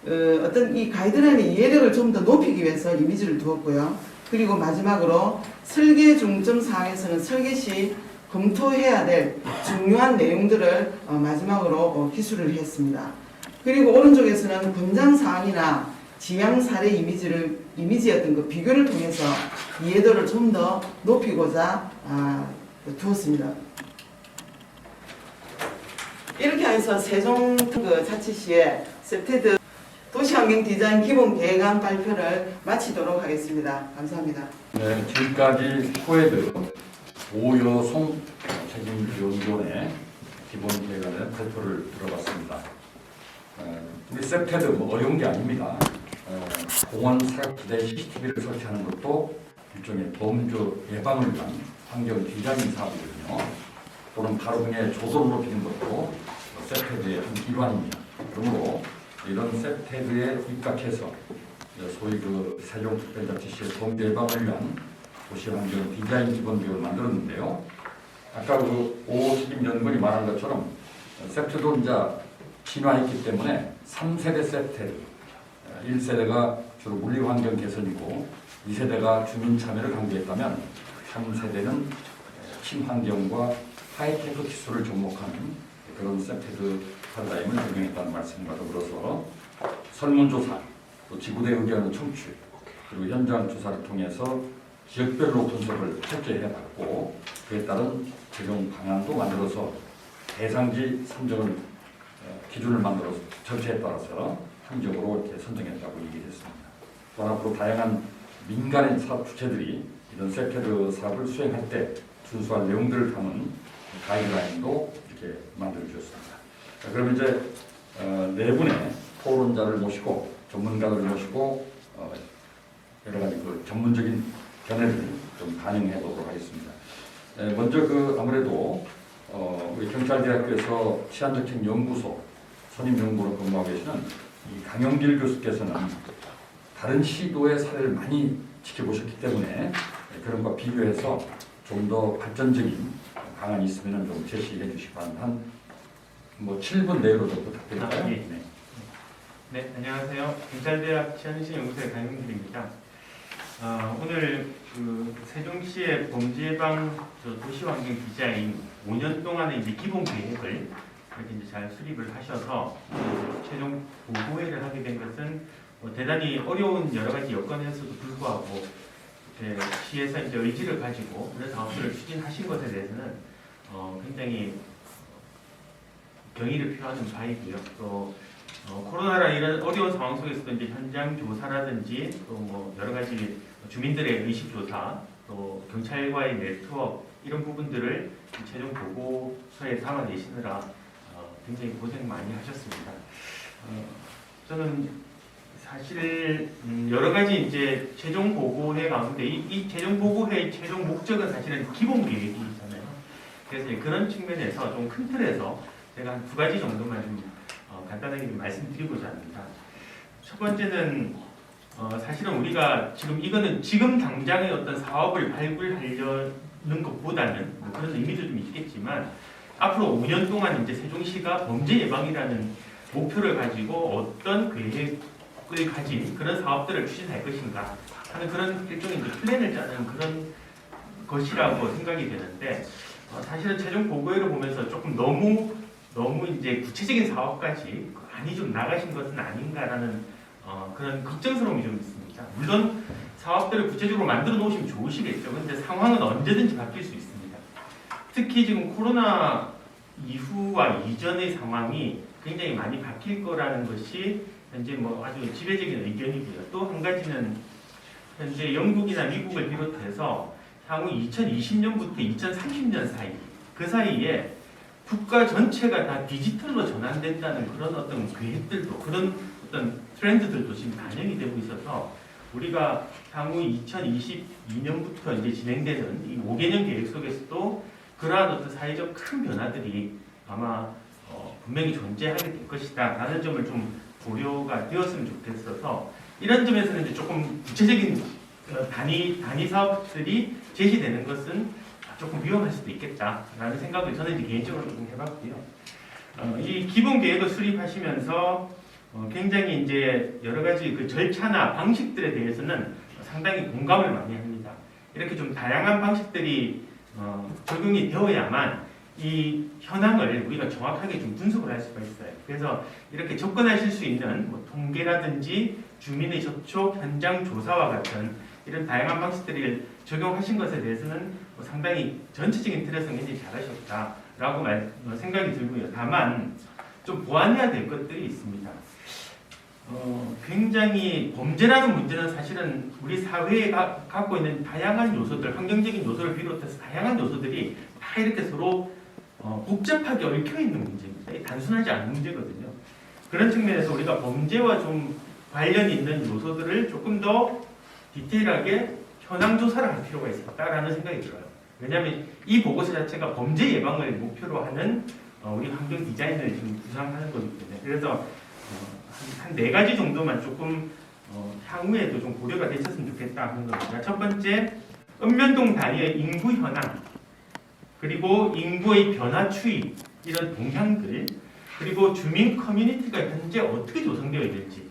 어떤 이 가이드라인의 이해력을 좀 더 높이기 위해서 이미지를 두었고요. 그리고 마지막으로 설계 중점 사항에서는 설계 시 검토해야 될 중요한 내용들을 마지막으로 기술을 했습니다. 그리고 오른쪽에서는 권장 사항이나 지향 사례 이미지의 어떤 비교를 통해서 이해도를 좀 더 높이고자 두었습니다. 이렇게 해서 세종자치시의 스테드 도시환경 디자인 기본 계획안 발표를 마치도록 하겠습니다. 감사합니다. 네, 지금까지 소외들 오여송 책임위원회 기본 계획안의 발표를 들어봤습니다. 우리 셉테드 어려운 게 아닙니다. 공원 사각지대에 CCTV를 설치하는 것도 일종의 범죄 예방을 위한 환경 디자인 사업이거든요. 또는 가로 등의 조도를 높이는 것도 셉테드의 한 일환입니다. 그러므로 이런 셉테드에 입각해서 소위 세종특별자치시의 범죄 예방을 위한 도시환경 디자인 기본계획을 만들었는데요. 아까 오 책임연구원이 말한 것처럼 셉테도 이제 진화했기 때문에 3세대 셉테드, 1세대가 주로 물리환경 개선이고 2세대가 주민 참여를 강조했다면 3세대는 친환경과 하이테크 기술을 접목하는 그런 셉테드 파라다임을 적용했다는 말씀과 더불어서 설문조사, 또 지구대 의견의 청취, 그리고 현장 조사를 통해서 지역별로 분석을 철저히 해봤고, 그에 따른 적용 방안도 만들어서 대상지 선정을 기준을 만들어서 절차에 따라서 항적으로 이렇게 선정했다고 얘기했습니다. 또 앞으로 다양한 민간의 사업 주체들이 이런 셉테드 사업을 수행할 때 준수할 내용들을 담은 가이드라인도 이렇게 만들어 주셨습니다. 그럼 이제 네 분의 토론자를 모시고 전문가를 모시고 여러 가지 전문적인 견해를 좀 반영해 보도록 하겠습니다. 먼저 아무래도 우리 경찰대학교에서 치안정책연구소 선임연구원으로 근무하고 계시는 이 강영길 교수께서는 다른 시도의 사례를 많이 지켜보셨기 때문에 그런 것과 비교해서 좀 더 발전적인 방안이 있으면 좀 제시해 주시기 바랍니다. 한 7분 내로 좀 부탁드릴까요? 예. 네, 안녕하세요. 경찰대학 치안정책연구소의 강영길입니다. 오늘 세종시의 범죄예방 도시환경 디자인 5년 동안의 이제 기본 계획을 이렇게 이제 잘 수립을 하셔서 최종 보고회를 하게 된 것은 대단히 어려운 여러 가지 여건에서도 불구하고 시에서 이제 의지를 가지고 그런 사업들을 추진하신 것에 대해서는 굉장히 경의를 표하는 바이고요. 또 코로나라 이런 어려운 상황 속에서도 이제 현장 조사라든지 또 여러 가지 주민들의 의식 조사, 또 경찰과의 네트워크, 이런 부분들을 최종 보고서에 담아내시느라 굉장히 고생 많이 하셨습니다. 저는 사실 여러 가지 이제 최종 보고회 가운데 이 최종 보고회의 최종 목적은 사실은 기본 계획이잖아요. 그래서 그런 측면에서 좀 큰 틀에서 제가 한 2가지 정도만 좀 간단하게 좀 말씀드리고자 합니다. 첫 번째는 사실은 우리가 이거는 지금 당장의 어떤 사업을 발굴하려는 것보다는 뭐 그런 의미도 좀 있겠지만 앞으로 5년 동안 이제 세종시가 범죄 예방이라는 목표를 가지고 어떤 계획을 가진 그런 사업들을 추진할 것인가 하는 그런 일종의 이제 플랜을 짜는 그런 것이라고 생각이 되는데 사실은 최종 보고회를 보면서 조금 너무 이제 구체적인 사업까지 많이 좀 나가신 것은 아닌가라는 그런 걱정스러움이 좀 있습니다. 물론 사업들을 구체적으로 만들어 놓으시면 좋으시겠죠. 근데 상황은 언제든지 바뀔 수 있습니다. 특히 지금 코로나 이후와 이전의 상황이 굉장히 많이 바뀔 거라는 것이 현재 뭐 아주 지배적인 의견이고요. 또 한 가지는 현재 영국이나 미국을 비롯해서 향후 2020년부터 2030년 사이 그 사이에 국가 전체가 다 디지털로 전환된다는 그런 어떤 계획들도 그런 어떤 트렌드들도 지금 반영이 되고 있어서 우리가 향후 2022년부터 이제 진행되는 이 5개년 계획 속에서도 그러한 어떤 사회적 큰 변화들이 아마 분명히 존재하게 될 것이다 라는 점을 좀 고려가 되었으면 좋겠어서 이런 점에서는 이제 조금 구체적인 단위 사업들이 제시되는 것은 조금 위험할 수도 있겠다라는 생각을 저는 이제 개인적으로 좀 해봤고요. 이 기본 계획을 수립하시면서 굉장히 이제 여러 가지 그 절차나 방식들에 대해서는 상당히 공감을 많이 합니다. 이렇게 좀 다양한 방식들이 적용이 되어야만 이 현황을 우리가 정확하게 좀 분석을 할 수가 있어요. 그래서 이렇게 접근하실 수 있는 뭐 통계라든지 주민의 접촉, 현장 조사와 같은 이런 다양한 방식들을 적용하신 것에 대해서는 상당히 전체적인 틀에서 굉장히 잘하셨다라고 생각이 들고요. 다만 좀 보완해야 될 것들이 있습니다. 굉장히 범죄라는 문제는 사실은 우리 사회에 갖고 있는 다양한 요소들, 환경적인 요소를 비롯해서 다양한 요소들이 다 이렇게 서로 복잡하게 얽혀 있는 문제입니다. 단순하지 않은 문제거든요. 그런 측면에서 우리가 범죄와 좀 관련이 있는 요소들을 조금 더 디테일하게 현황 조사를 할 필요가 있었다라는 생각이 들어요. 왜냐하면 이 보고서 자체가 범죄 예방을 목표로 하는 우리 환경 디자인을 지금 구상하는 거기 때문에 그래서 한 4가지 정도만 조금 향후에도 좀 고려가 됐었으면 좋겠다 하는 겁니다. 첫 번째, 읍면동 단위의 인구 현황, 그리고 인구의 변화 추이, 이런 동향들, 그리고 주민 커뮤니티가 현재 어떻게 조성되어 있는지,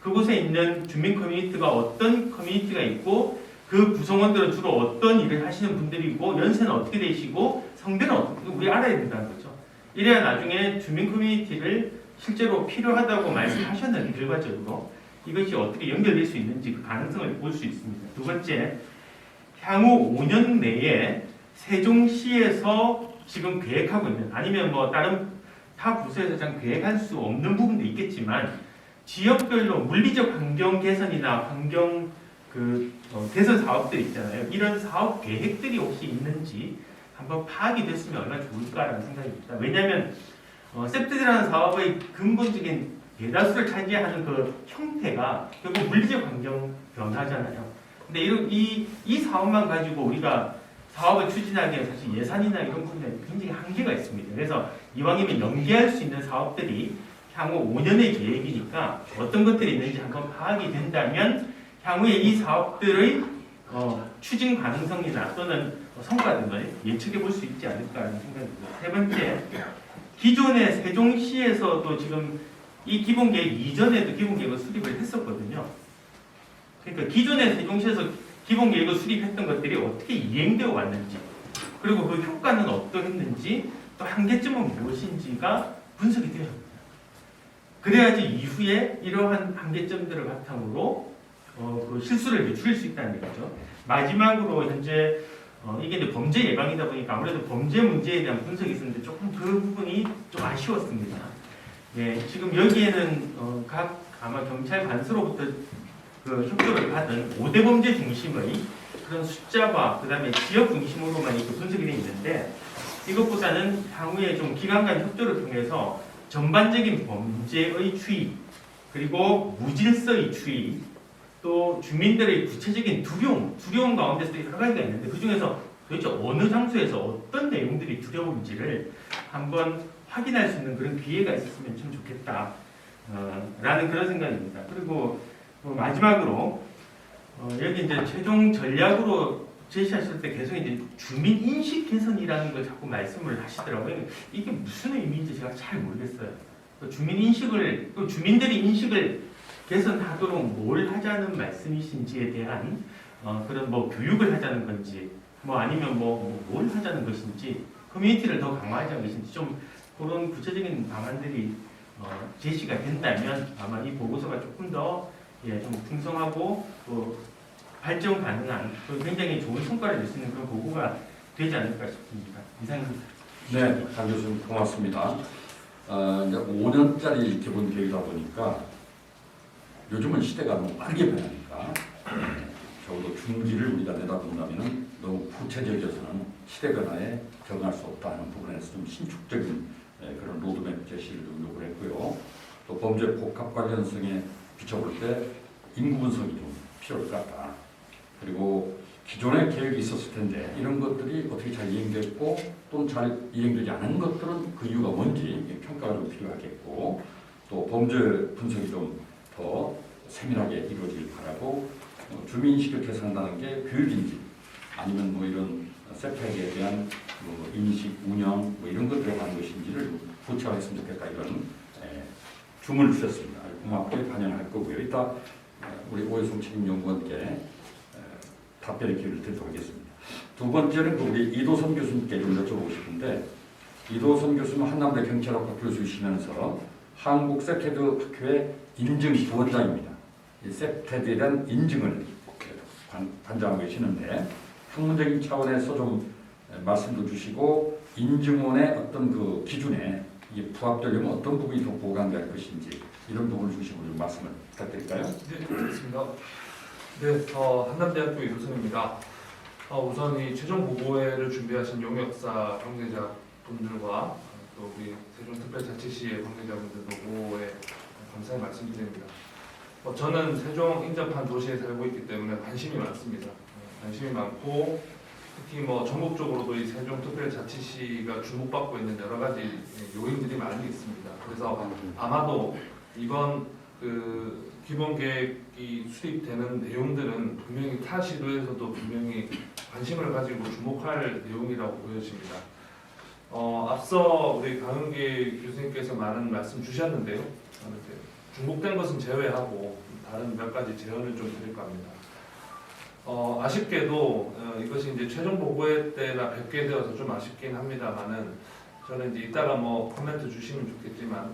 그곳에 있는 주민 커뮤니티가 어떤 커뮤니티가 있고 그 구성원들은 주로 어떤 일을 하시는 분들이고 연세는 어떻게 되시고 성별은 어떻게 우리 알아야 된다는 거죠. 이래야 나중에 주민 커뮤니티를 실제로 필요하다고 말씀하셨는데 결과적으로 이것이 어떻게 연결될 수 있는지 그 가능성을 볼 수 있습니다. 두 번째, 향후 5년 내에 세종시에서 지금 계획하고 있는 아니면 뭐 다른 타 부서에서 잘 계획할 수 없는 부분도 있겠지만 지역별로 물리적 환경 개선이나 환경 개선 사업들 있잖아요. 이런 사업 계획들이 혹시 있는지 한번 파악이 됐으면 얼마나 좋을까라는 생각이 듭니다. 왜냐하면 셉트라는 사업의 근본적인 대다수를 차지하는 그 형태가 결국 물리적 환경 변화잖아요. 근데 이 사업만 가지고 우리가 사업을 추진하기에 사실 예산이나 이런 부분에 굉장히 한계가 있습니다. 그래서 이왕이면 연계할 수 있는 사업들이 향후 5년의 계획이니까 어떤 것들이 있는지 한번 파악이 된다면 향후에 이 사업들의 추진 가능성이나 또는 성과 등을 예측해 볼 수 있지 않을까라는 생각이 듭니다. 세 번째, 기존의 세종시에서도 지금 이 기본계획 이전에도 기본계획을 수립을 했었거든요. 그러니까 기존의 세종시에서 기본계획을 수립했던 것들이 어떻게 이행되어 왔는지 그리고 그 효과는 어떠했는지 또 한계점은 무엇인지가 분석이 되어야 합니다. 그래야지 이후에 이러한 한계점들을 바탕으로 그 실수를 줄일 수 있다는 얘기죠. 마지막으로 현재 이게 이제 범죄 예방이다 보니까 아무래도 범죄 문제에 대한 분석이 있었는데 조금 그 부분이 좀 아쉬웠습니다. 예, 지금 여기에는 각 아마 경찰 관서로부터 그 협조를 받은 5대 범죄 중심의 그런 숫자와 그다음에 지역 중심으로만 이렇게 분석이 되어 있는데 이것보다는 향후에 좀 기관 간 협조를 통해서 전반적인 범죄의 추이 그리고 무질서의 추이 또 주민들의 구체적인 두려움 가운데서 여러 가지가 있는데 그 중에서 도대체 어느 장소에서 어떤 내용들이 두려운지를 한번 확인할 수 있는 그런 기회가 있었으면 참 좋겠다 라는 그런 생각입니다. 그리고 마지막으로 여기 이제 최종 전략으로 제시하실 때 계속 이제 주민 인식 개선이라는 걸 자꾸 말씀을 하시더라고요. 이게 무슨 의미인지 제가 잘 모르겠어요. 주민 인식을 주민들이 인식을 개선하도록 뭘 하자는 말씀이신지에 대한 그런 뭐 교육을 하자는 건지 뭐 아니면 뭘 하자는 것인지 커뮤니티를 더 강화하자는 것인지 좀 그런 구체적인 방안들이 제시가 된다면 아마 이 보고서가 조금 더 좀 풍성하고 또 발전 가능한 또 굉장히 좋은 성과를 낼 수 있는 그런 보고가 되지 않을까 싶습니다. 이상입니다. 네, 강 교수님 고맙습니다. 이제 5년짜리 기본 계획이다 보니까 요즘은 시대가 너무 빠르게 변하니까 적어도 중지를 우리가 내다본다면 너무 구체적이어서는 시대 변화에 적응할 수 없다는 부분에서 좀 신축적인 그런 로드맵 제시를 좀 요구했고요. 또 범죄 복합 관련성에 비춰볼 때 인구 분석이 좀 필요할 것 같다. 그리고 기존의 계획이 있었을 텐데 이런 것들이 어떻게 잘 이행됐고 또는 잘 이행되지 않은 것들은 그 이유가 뭔지 평가가 좀 필요하겠고 또 범죄 분석이 좀 더 세밀하게 이루어지길 바라고 주민인식을 개선한다는 게 교육인지 아니면 뭐 이런 세탁에 대한 뭐 인식, 운영 뭐 이런 것들에 관한 것인지를 구체화했으면 좋겠다 이런 주문을 주셨습니다. 고맙게 반영할 거고요. 이따 우리 오해성 책임연구원께 답변의 기회를 드리도록 하겠습니다. 두 번째는 우리 이도선 교수님께 좀 여쭤보고 싶은데 이도선 교수는 한남대 경찰학과 교수이시면서 한국 세테드 학회의 인증 부원장입니다. 이 세테드에 대한 인증을 관장하고 계시는데 학문적인 차원에서 좀 말씀도 주시고 인증원의 어떤 그 기준에 이게 부합되려면 어떤 부분이 더 보강될 것인지 이런 부분을 중심으로 좀 말씀을 부탁드릴까요? 네, 알겠습니다. 네, 한남대학교 이도선입니다. 우선 이 최종 보고회를 준비하신 용역사 관계자 분들과 또 우리 세종특별자치시의 관계자분들 보고에 감사의 말씀드립니다. 저는 세종 인접한 도시에 살고 있기 때문에 관심이 많습니다. 관심이 많고 특히 전국적으로도 이 세종특별자치시가 주목받고 있는 여러 가지 요인들이 많이 있습니다. 그래서 아마도 이번 그 기본계획이 수립되는 내용들은 분명히 타 시도에서도 분명히 관심을 가지고 주목할 내용이라고 보여집니다. 앞서 우리 강은기 교수님께서 많은 말씀 주셨는데요. 중복된 것은 제외하고 다른 몇 가지 제언을 좀 드릴까 합니다. 아쉽게도 이것이 이제 최종 보고회 때나 뵙게 되어서 좀 아쉽긴 합니다만은 저는 이제 이따가 코멘트 주시면 좋겠지만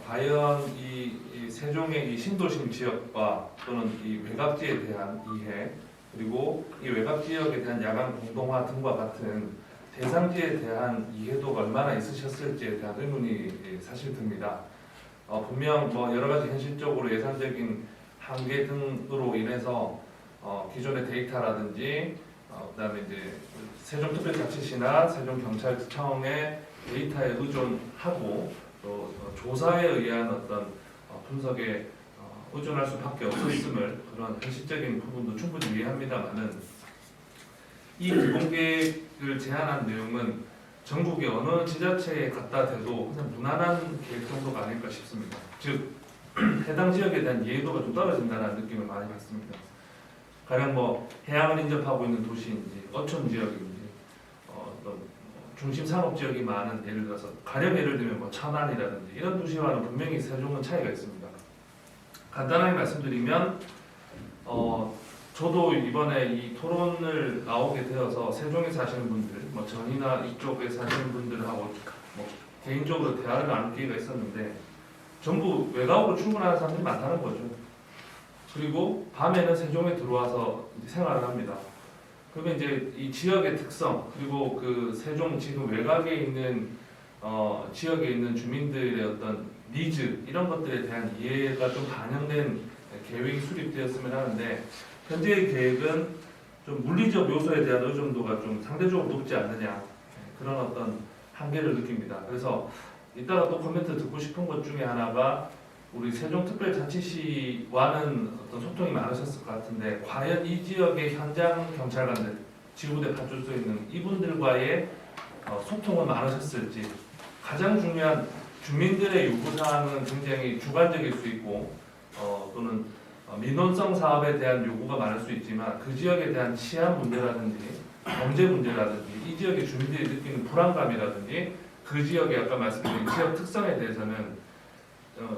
과연 이 세종의 이 신도심 지역과 또는 이 외곽지에 대한 이해 그리고 이 외곽 지역에 대한 야간 공동화 등과 같은 대상지에 대한 이해도가 얼마나 있으셨을지에 대한 의문이 사실 듭니다. 분명 여러 가지 현실적으로 예산적인 한계 등으로 인해서 기존의 데이터라든지 그다음에 이제 세종특별자치시나 세종경찰청의 데이터에 의존하고 또 조사에 의한 어떤 분석에 의존할 수밖에 없었음을 그런 현실적인 부분도 충분히 이해합니다만은 이 기본계획을 제안한 내용은 전국의 어느 지자체에 갖다 대도 그냥 무난한 계획 정도가 아닐까 싶습니다. 즉 해당 지역에 대한 이해도가 좀 떨어진다는 느낌을 많이 받습니다. 가령 해양을 인접하고 있는 도시인지 어촌 지역인지 중심 산업 지역이 많은 예를 들어서 가령 예를 들면 천안이라든지 이런 도시와는 분명히 세종은 차이가 있습니다. 간단하게 말씀드리면 저도 이번에 이 토론을 나오게 되어서 세종에 사시는 분들, 전이나 이쪽에 사시는 분들하고 개인적으로 대화를 나눌 기회가 있었는데 전부 외곽으로 출근하는 사람들이 많다는 거죠. 그리고 밤에는 세종에 들어와서 생활을 합니다. 그러면 이제 이 지역의 특성 그리고 그 세종 지금 외곽에 있는 지역에 있는 주민들의 어떤 니즈 이런 것들에 대한 이해가 좀 반영된 계획이 수립되었으면 하는데 현재의 계획은 좀 물리적 요소에 대한 의존도가 좀 상대적으로 높지 않느냐 그런 어떤 한계를 느낍니다. 그래서 이따가 또 코멘트 듣고 싶은 것 중에 하나가 우리 세종특별자치시와는 어떤 소통이 많으셨을 것 같은데 과연 이 지역의 현장 경찰관들, 지구대 파출소에 있는 이분들과의 소통은 많으셨을지 가장 중요한 주민들의 요구사항은 굉장히 주관적일 수 있고 또는 민원성 사업에 대한 요구가 많을 수 있지만 그 지역에 대한 치안 문제라든지 경제 문제라든지 이 지역의 주민들이 느끼는 불안감이라든지 그 지역의 아까 말씀드린 지역 특성에 대해서는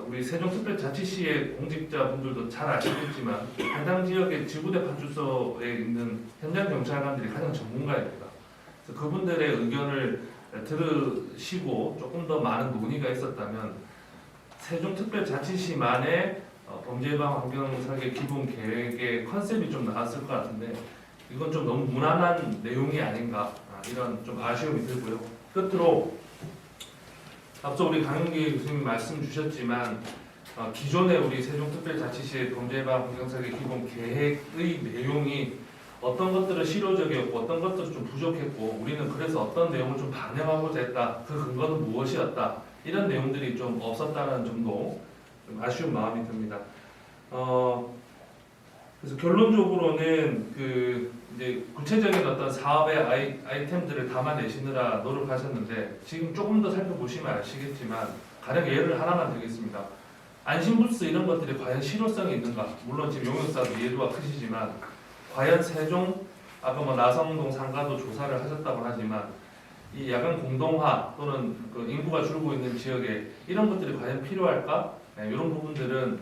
우리 세종특별자치시의 공직자분들도 잘 아시겠지만 해당 지역의 지구대 파출소에 있는 현장 경찰관들이 가장 전문가입니다. 그래서 그분들의 의견을 들으시고 조금 더 많은 논의가 있었다면 세종특별자치시만의 범죄 예방 환경 설계 기본 계획의 컨셉이 좀 나왔을 것 같은데 이건 좀 너무 무난한 내용이 아닌가 이런 좀 아쉬움이 들고요. 끝으로 앞서 우리 강윤기 교수님 말씀 주셨지만 기존의 우리 세종특별자치시의 범죄 예방 환경 설계 기본 계획의 내용이 어떤 것들은 실효적이었고 어떤 것들은 좀 부족했고 우리는 그래서 어떤 내용을 좀 반영하고자 했다. 그 근거는 무엇이었다. 이런 내용들이 좀 없었다는 점도 좀 아쉬운 마음이 듭니다. 그래서 결론적으로는 이제 구체적인 어떤 사업의 아이템들을 담아내시느라 노력하셨는데 지금 조금 더 살펴보시면 아시겠지만 가령 예를 하나만 드리겠습니다. 안심부스 이런 것들이 과연 실효성이 있는가? 물론 지금 용역사도 이해도가 크시지만 과연 세종 아까 뭐 나성동 상가도 조사를 하셨다고 하지만 이 야간 공동화 또는 그 인구가 줄고 있는 지역에 이런 것들이 과연 필요할까? 네, 이런 부분들은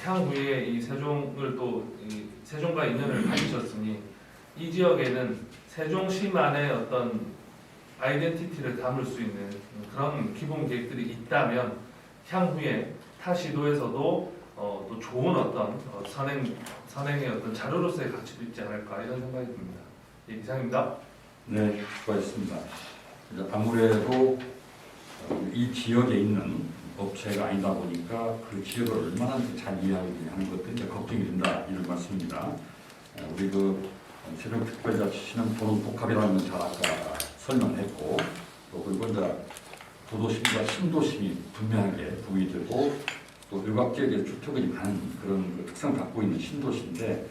향후에 이 세종을 또 이 세종과 인연을 가지셨으니 이 지역에는 세종시만의 어떤 아이덴티티를 담을 수 있는 그런 기본 계획들이 있다면 향후에 타 시도에서도 또 좋은 어떤 선행의 어떤 자료로서의 가치도 있지 않을까 이런 생각이 듭니다. 예, 이상입니다. 네, 수고하셨습니다. 이제 아무래도 이 지역에 있는 업체가 아니다 보니까 그 지역을 얼마나 잘 이해하고 하는 것도 이제 걱정이 된다 이런 말씀입니다. 우리 그 세종특별자치시는 도농복합이라는 걸 잘 아까 설명했고 또 그리고 이제 도도심과 신도심이 분명하게 부이 되고 또 일각지역에 주택이 많은 그런 그 특성을 갖고 있는 신도시인데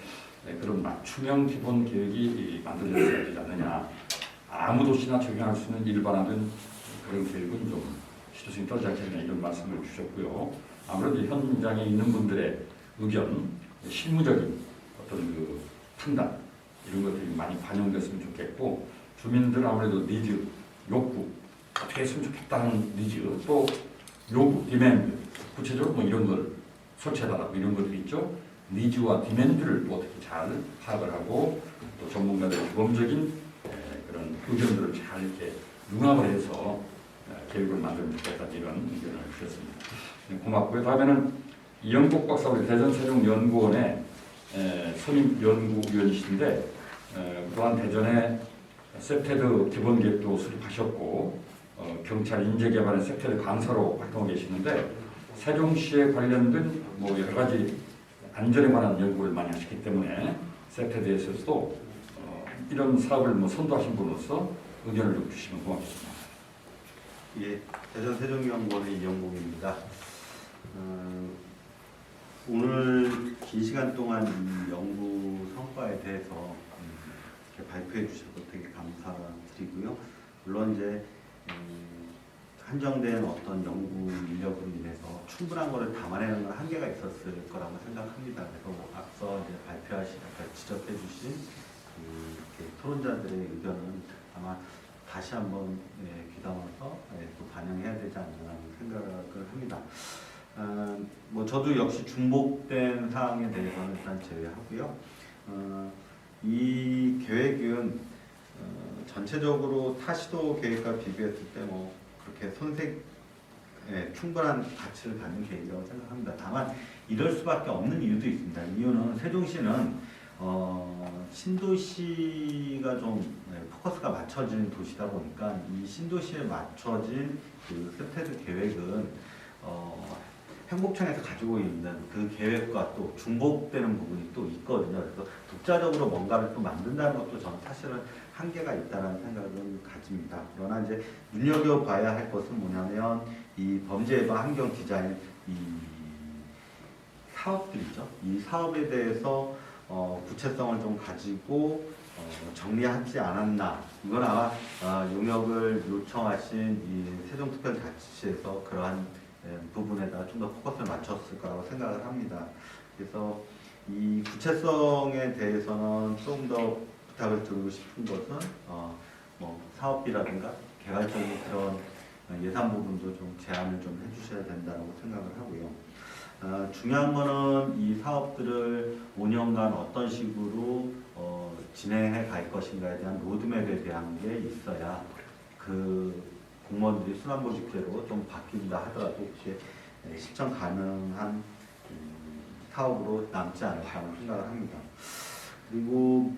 그런 맞춤형 기본 계획이 만들어져야 되지 않느냐. 아무 도시나 적용할 수 있는 일반화된 그런 계획은 좀 시도성이 떨어지지 않겠느냐 이런 말씀을 주셨고요. 아무래도 현장에 있는 분들의 의견, 실무적인 어떤 그 판단 이런 것들이 많이 반영됐으면 좋겠고 주민들 아무래도 니즈, 욕구 어떻게 했으면 좋겠다는 니즈 또 요구, 디맨드 구체적으로 뭐 이런 걸 설치해달라고 이런 것들이 있죠. 니즈와 디맨드를 또 어떻게 잘 파악을 하고 또 전문가들의 규범적인 그런 의견들을 잘 이렇게 융합을 해서 계획을 만들면 좋겠다는 이런 의견을 주셨습니다. 고맙고요. 다음에는 이영복 박사 우리 대전세종연구원의 선임 연구위원이신데 또한 대전에 세테드 기본계획도 수립하셨고 경찰 인재개발의 세테드 강사로 활동하고 계시는데 세종시에 관련된 뭐 여러 가지 안전에 관한 연구를 많이 하시기 때문에 세테드에서도 이런 사업을 뭐 선도하신 분으로서 의견을 좀 주시면 고맙겠습니다. 예, 대전 세종연구원의 이영복입니다. 오늘 긴 시간 동안 이 연구 성과에 대해서 이렇게 발표해 주셔서 되게 감사드리고요. 물론 이제 한정된 어떤 연구 인력으로 인해서 충분한 것을 담아내는 건 한계가 있었을 거라고 생각합니다. 그래서 뭐 앞서 이제 지적해 주신 이렇게 토론자들의 의견은 아마 다시 한번 귀담아서 또 반영해야 되지 않나 생각을 합니다. 뭐 저도 역시 중복된 사항에 대해서는 일단 제외하고요. 이 계획은 전체적으로 타시도 계획과 비교했을 때 뭐 그렇게 충분한 가치를 갖는 계획이라고 생각합니다. 다만 이럴 수밖에 없는 이유도 있습니다. 이유는 세종시는 신도시가 좀 포커스가 맞춰진 도시다 보니까 이 신도시에 맞춰진 그 세테드 계획은 행복청에서 가지고 있는 그 계획과 또 중복되는 부분이 또 있거든요. 그래서 독자적으로 뭔가를 또 만든다는 것도 저는 사실은 한계가 있다는 생각은 가집니다. 그러나 이제 눈여겨봐야 할 것은 뭐냐면 이 범죄 예방 환경 디자인 이 사업들이죠. 이 사업에 대해서 구체성을 좀 가지고 정리하지 않았나. 이건 아마 용역을 요청하신 이 세종특별자치시에서 그러한 부분에다 좀 더 포커스를 맞췄을 거라고 생각을 합니다. 그래서 이 구체성에 대해서는 조금 더 부탁을 드리고 싶은 것은 뭐 사업비라든가 개발적인 그런 예산 부분도 좀 제안을 좀 해주셔야 된다고 생각을 하고요. 중요한 거는 이 사업들을 5년간 어떤 식으로 진행해 갈 것인가에 대한 로드맵에 대한 게 있어야 그 공무원들이 순환보직제로 좀 바뀐다 하더라도 이렇게 실천 가능한 사업으로 남지 않을까 생각을 합니다. 그리고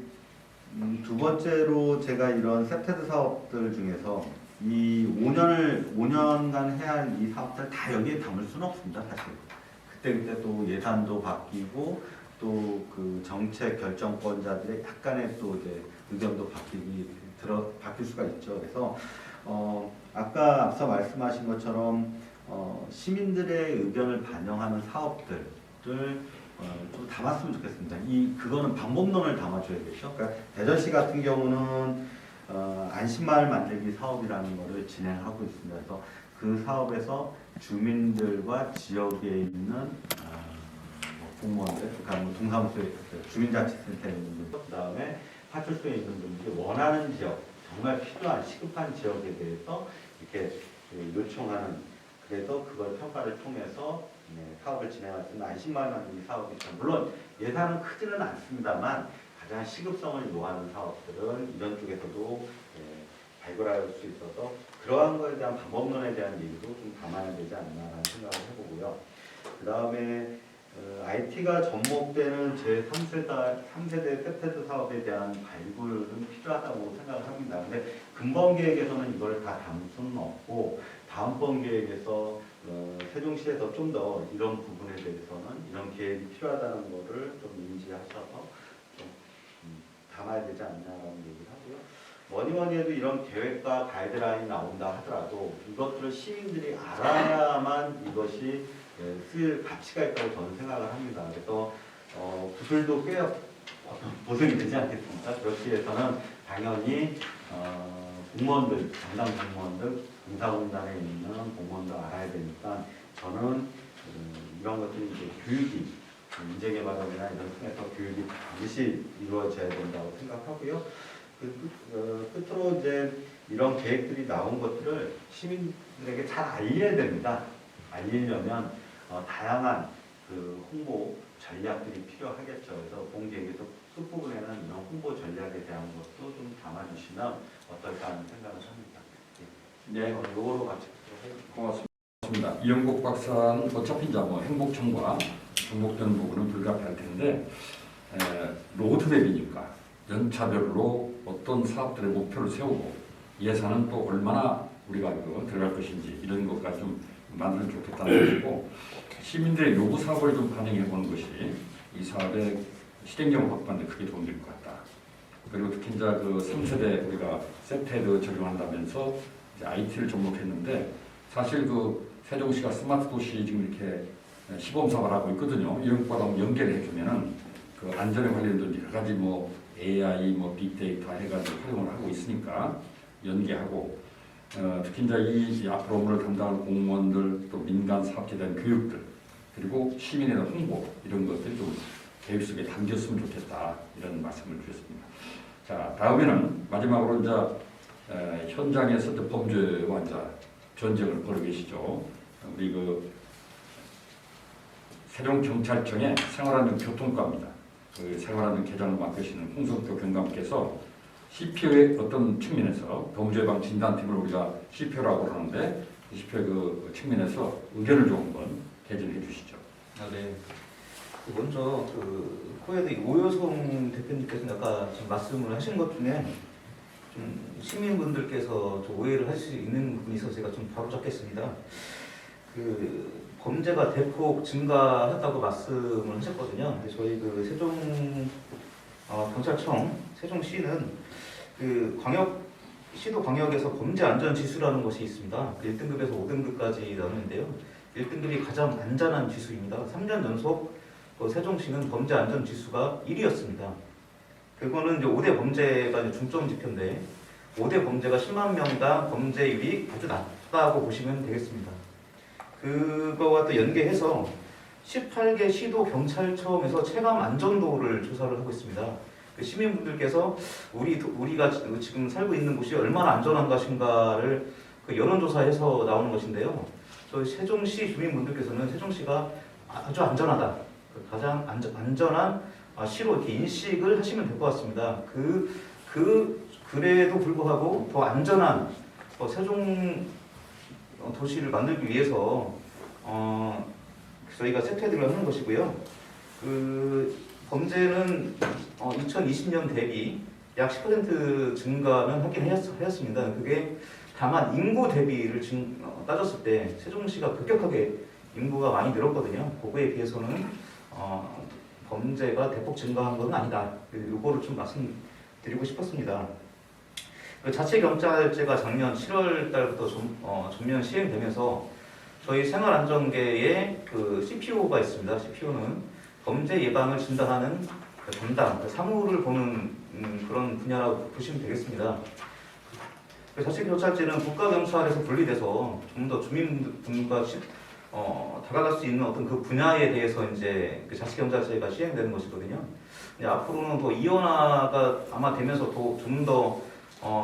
두 번째로 제가 이런 세테드 사업들 중에서 이 5년간 해야 할 이 사업들 다 여기에 담을 수는 없습니다, 사실. 그때 또 예산도 바뀌고 또 그 정책 결정권자들의 약간의 또 이제 의견도 바뀔 수가 있죠. 그래서 아까 앞서 말씀하신 것처럼 시민들의 의견을 반영하는 사업들을 좀 담았으면 좋겠습니다. 그거는 방법론을 담아줘야겠죠. 그러니까 대전시 같은 경우는 안심마을 만들기 사업이라는 것을 진행하고 있습니다. 그래서 그 사업에서 주민들과 지역에 있는 공무원들, 그러니까 뭐 동사무소에 주민자치센터에 있는 분들, 그 다음에 파출소에 있는 분들이 원하는 지역, 정말 필요한 시급한 지역에 대해서 이렇게 요청하는, 그래서 그걸 평가를 통해서 사업을 진행할 수 있는 안심마을 만들기 사업이 있죠. 물론 예산은 크지는 않습니다만 가장 시급성을 요하는 사업들은 이런 쪽에서도 발굴할 수 있어서 그러한 것에 대한 방법론에 대한 얘기도 좀 담아야 되지 않나라는 생각을 해보고요. 그 다음에 IT가 접목되는 제3세대 세테드 사업에 대한 발굴은 필요하다고 생각을 합니다. 근데 근본 계획에서는 이걸 다 담을 수는 없고 다음번 계획에서 세종시에서 좀 더 이런 부분에 대해서는 이런 계획이 필요하다는 것을 좀 인지하셔서 좀 담아야 되지 않냐라는 얘기를 하고요. 뭐니 해도 이런 계획과 가이드라인이 나온다 하더라도 이것들을 시민들이 알아야만 이것이 쓸 가치가 있다고 저는 생각을 합니다. 그래서 구슬도 꽤 보석이 되지 않겠습니까? 그렇기 위해서는 당연히 공무원들, 담당 공무원들, 공사공단에 있는 공무원도 알아야 되니까 저는 이런 것들이 이제 교육이 인재개발업이나 이런 통해서 교육이 반드시 이루어져야 된다고 생각하고요. 끝으로 이제 이런 계획들이 나온 것들을 시민들에게 잘 알려야 됩니다. 알리려면 다양한 그 홍보 전략들이 필요하겠죠. 그래서 본 계획에서 끝부분에는 이런 홍보 전략에 대한 것도 좀 담아주시면 어떨까 하는 생각을 합니다. 네, 요거로 같이 고맙습니다. 이영국 박사는 어차피 이제 뭐 행복청과 접목되는 부분은 불가피할 텐데 로드맵이니까 연차별로 어떤 사업들의 목표를 세우고 예산은 또 얼마나 우리가 들어갈 것인지 이런 것까지 좀 만들면 좋겠다는 것이고 시민들의 요구 사업을 좀 반영해 보는 것이 이 사업의 실행력을 확보하는 데 크게 도움이 될 것 같다. 그리고 특히 이제 그 3세대 우리가 세테드 적용한다면서 이제 IT를 접목했는데 사실 그 세종시가 스마트 도시 지금 이렇게 시범 사업을 하고 있거든요. 이런 것과 연계를 해주면은 그 안전에 관련된 여러 가지 뭐 AI, 뭐 빅데이터 해가지고 활용을 하고 있으니까 연계하고 특히 이제 이 앞으로 업무를 담당하는 공무원들 또 민간 사업자에 대한 교육들 그리고 시민에 대한 홍보 이런 것들이 좀 계획 속에 담겼으면 좋겠다 이런 말씀을 드렸습니다. 자 다음에는 마지막으로 이제 현장에서 이제 범죄와 이제 전쟁을 벌이고 계시죠. 우리 그 세종경찰청의 생활안전교통과입니다. 그 생활안전 계장을 맡으시는 홍성표 경감께서 CPO의 어떤 측면에서 범죄예방 진단팀을 우리가 CPO라고 그러는데 CPO의 그 측면에서 의견을 좀 한번 개진해 주시죠. 네. 먼저 코에드 오효성 대표님께서 아까 지금 말씀을 하신 것 중에 좀 시민분들께서 좀 오해를 할 수 있는 부분이 있어서 제가 좀 바로 잡겠습니다. 범죄가 대폭 증가했다고 말씀을 하셨거든요. 근데 저희 그 세종 경찰청 세종시는 그 시도 광역에서 범죄 안전 지수라는 것이 있습니다. 1등급에서 5등급까지 나오는데요. 1등급이 가장 안전한 지수입니다. 3년 연속 세종시는 범죄 안전 지수가 1위였습니다. 그거는 이제 5대 범죄가 이제 중점 지표인데 5대 범죄가 10만 명당 범죄율이 아주 낮다고 보시면 되겠습니다. 그거와 또 연계해서 18개 시도 경찰청에서 체감 안전도를 조사를 하고 있습니다. 그 시민분들께서 우리가 지금 살고 있는 곳이 얼마나 안전한 것인가를 그 여론조사에서 나오는 것인데요. 저희 세종시 주민분들께서는 세종시가 아주 안전하다, 가장 안전한 시로 이렇게 인식을 하시면 될 것 같습니다. 그래도 불구하고 더 안전한 세종 도시를 만들기 위해서 저희가 세태들을 하는 것이고요. 그 범죄는 2020년 대비 약 10% 증가는 하긴 하였습니다. 그게 다만 인구 대비를 따졌을 때 세종시가 급격하게 인구가 많이 늘었거든요. 그거에 비해서는 범죄가 대폭 증가한 건 아니다. 이거를 좀 말씀드리고 싶었습니다. 자치경찰제가 작년 7월 달부터 전면 시행되면서 저희 생활안전계에 그 CPO가 있습니다. CPO는 범죄 예방을 진단하는 담당, 사무를 보는 그런 분야라고 보시면 되겠습니다. 자치경찰제는 국가경찰에서 분리돼서 좀 더 주민분과 다가갈 수 있는 어떤 그 분야에 대해서 이제 그 자치경찰제가 시행되는 것이거든요. 앞으로는 더 이원화가 아마 되면서 좀 더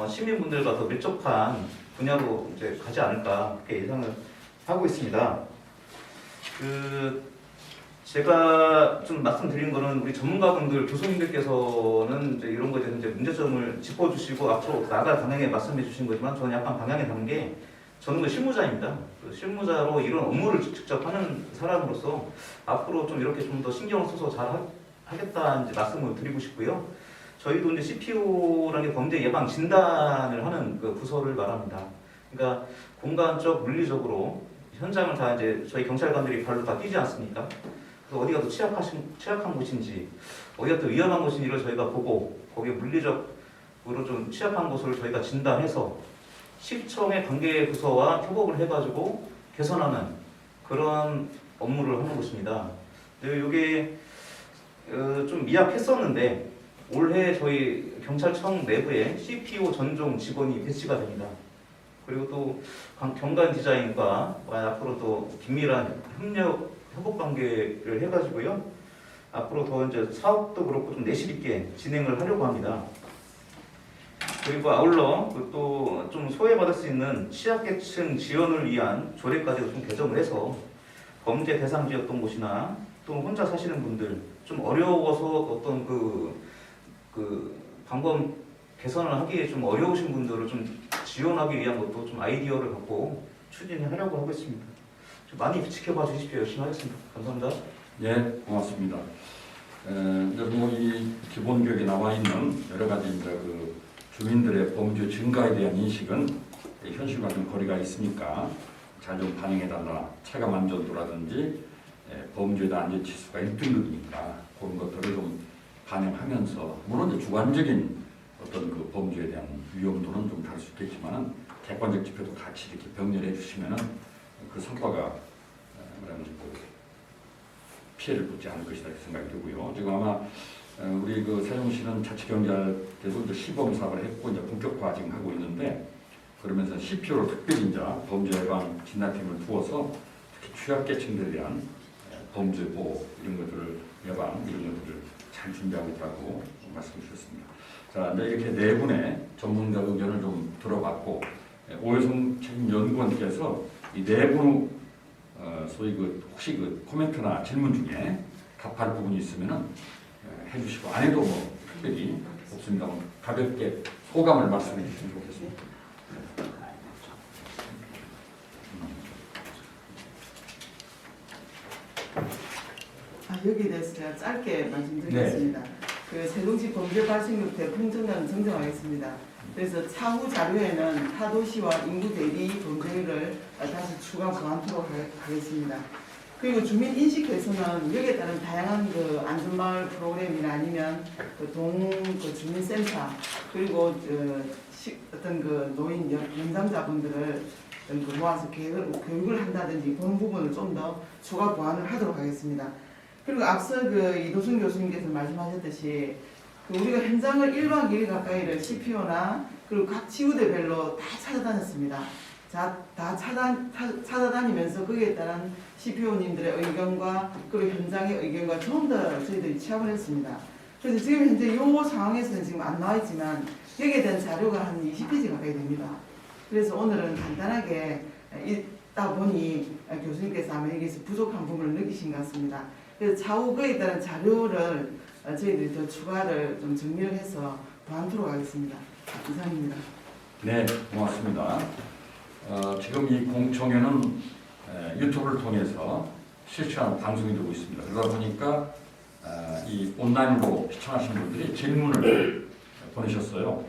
시민분들과 더 밀접한 분야로 이제 가지 않을까 그렇게 예상을 하고 있습니다. 제가 좀 말씀드린 거는 우리 전문가분들, 교수님들께서는 이제 이런 거에 대해서 이제 문제점을 짚어주시고 앞으로 나갈 방향에 말씀해 주신 거지만 저는 약간 방향에 다른 게 저는 실무자입니다. 실무자로 이런 업무를 직접 하는 사람으로서 앞으로 좀 이렇게 좀 더 신경을 써서 잘 하겠다 이제 말씀을 드리고 싶고요. 저희도 이제 CPO라는 게 범죄 예방 진단을 하는 그 부서를 말합니다. 그러니까 공간적, 물리적으로 현장을 다 이제 저희 경찰관들이 발로 다 뛰지 않습니까? 그래서 어디가 더 취약한 곳인지, 어디가 더 위험한 곳인지를 저희가 보고 거기에 물리적으로 좀 취약한 곳을 저희가 진단해서 시청의 관계 부서와 협업을 해가지고 개선하는 그런 업무를 하는 곳입니다. 이게 좀 미약했었는데 올해 저희 경찰청 내부에 CPO 전종 직원이 배치가 됩니다. 그리고 또 경관 디자인과 앞으로 또 긴밀한 협업 관계를 해가지고요. 앞으로 더 이제 사업도 그렇고 좀 내실 있게 진행을 하려고 합니다. 그리고 아울러 또 좀 소외받을 수 있는 취약계층 지원을 위한 조례까지도 좀 개정을 해서 범죄 대상 지였던 곳이나 또 혼자 사시는 분들 좀 어려워서 어떤 방법 개선을 하기에 좀 어려우신 분들을 좀 지원하기 위한 것도 좀 아이디어를 갖고 추진하려고 하고 있습니다. 좀 많이 지켜봐 주십시오. 열심히 하겠습니다. 감사합니다. 예, 고맙습니다. 이 기본교육에 나와 있는 여러 가지 이제 그 주민들의 범죄 증가에 대한 인식은 현실과 좀 거리가 있으니까 잘 좀 반영해달라. 체감 안전도라든지 범죄에 대한 안전 지수가 1등급이니까 그런 것들을 좀 반영하면서 물론 이제 주관적인 어떤 그 범죄에 대한 위험도는 좀 다를 수 있겠지만 객관적 지표도 같이 이렇게 병렬해 주시면은 그 성과가 피해를 받지 않을 것이다 생각이 들고요. 지금 아마 우리 그 세종시는 자치경찰에서 이제 시범 사업을 했고 이제 본격화 지금 하고 있는데 그러면서 CPO를 특별히 이제 범죄 예방 진단팀을 두어서 특히 취약계층들에 대한 범죄 보호 이런 것들을 예방 이런 것들을 잘 준비하고 있다고 말씀해 주셨습니다. 자, 이제 이렇게 네 분의 전문가 의견을 좀 들어봤고 오해성 책임연구원께서 이 네 분 소위 혹시 코멘트나 질문 중에 답할 부분이 있으면은 해주시고 안 해도 뭐 특별히 없습니다만 가볍게 소감을 말씀해 주시면 좋겠습니다. 여기에 대해서 제가 짧게 말씀드리겠습니다. 그 세종시 범죄 발생률 대풍전을 정정하겠습니다. 그래서 차후 자료에는 타도시와 인구 대비 범죄율을 다시 추가 보완토록 하겠습니다. 그리고 주민 인식 개선은 여기에 따른 다양한 그 안전마을 프로그램이나 아니면 그 주민센터 그리고 어떤 그 노인 연장자분들을 어떤 그 모아서 교육을 한다든지 그런 부분을 좀 더 추가 보완을 하도록 하겠습니다. 그리고 앞서 그 이도순 교수님께서 말씀하셨듯이 그 우리가 현장을 1박 2일 가까이를 CPO나 그리고 각 지구대별로 다 찾아다녔습니다. 다 찾아다니면서 거기에 따른 CPO님들의 의견과 그리고 현장의 의견과 전부 다 저희들이 취합을 했습니다. 그래서 지금 현재 이 상황에서는 지금 안 나와 있지만 여기에 대한 자료가 한 20페이지 가까이 됩니다. 그래서 오늘은 간단하게 있다 보니 교수님께서 아마 여기서 부족한 부분을 느끼신 것 같습니다. 그래서 차후 그에 따른 자료를 저희들이 더 추가를 좀 정리를 해서 보완토록 하겠습니다. 이상입니다. 네, 고맙습니다. 지금 이 공청회는 유튜브를 통해서 실시간 방송이 되고 있습니다. 그러다 보니까 이 온라인으로 시청하신 분들이 질문을 보내셨어요.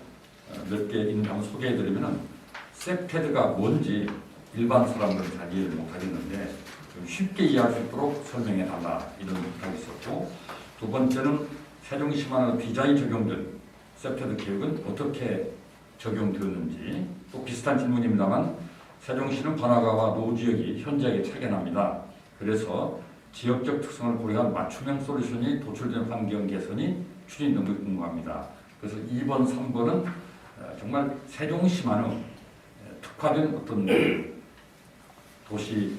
몇 개 있는 거 소개해드리면은 셉테드가 뭔지 일반 사람들은 잘 이해를 못하겠는데 좀 쉽게 이해할 수 있도록 설명해 달라 이런 부탁이 있었고, 두 번째는 세종시만의 디자인 적용된 셉테드 계획은 어떻게 적용되었는지, 또 비슷한 질문입니다만 세종시는 번화가와 노지역이 현저하게 차이가 납니다. 그래서 지역적 특성을 고려한 맞춤형 솔루션이 도출된 환경 개선이 추진된 것이 궁금합니다. 그래서 2번, 3번은 정말 세종시만의 특화된 어떤 도시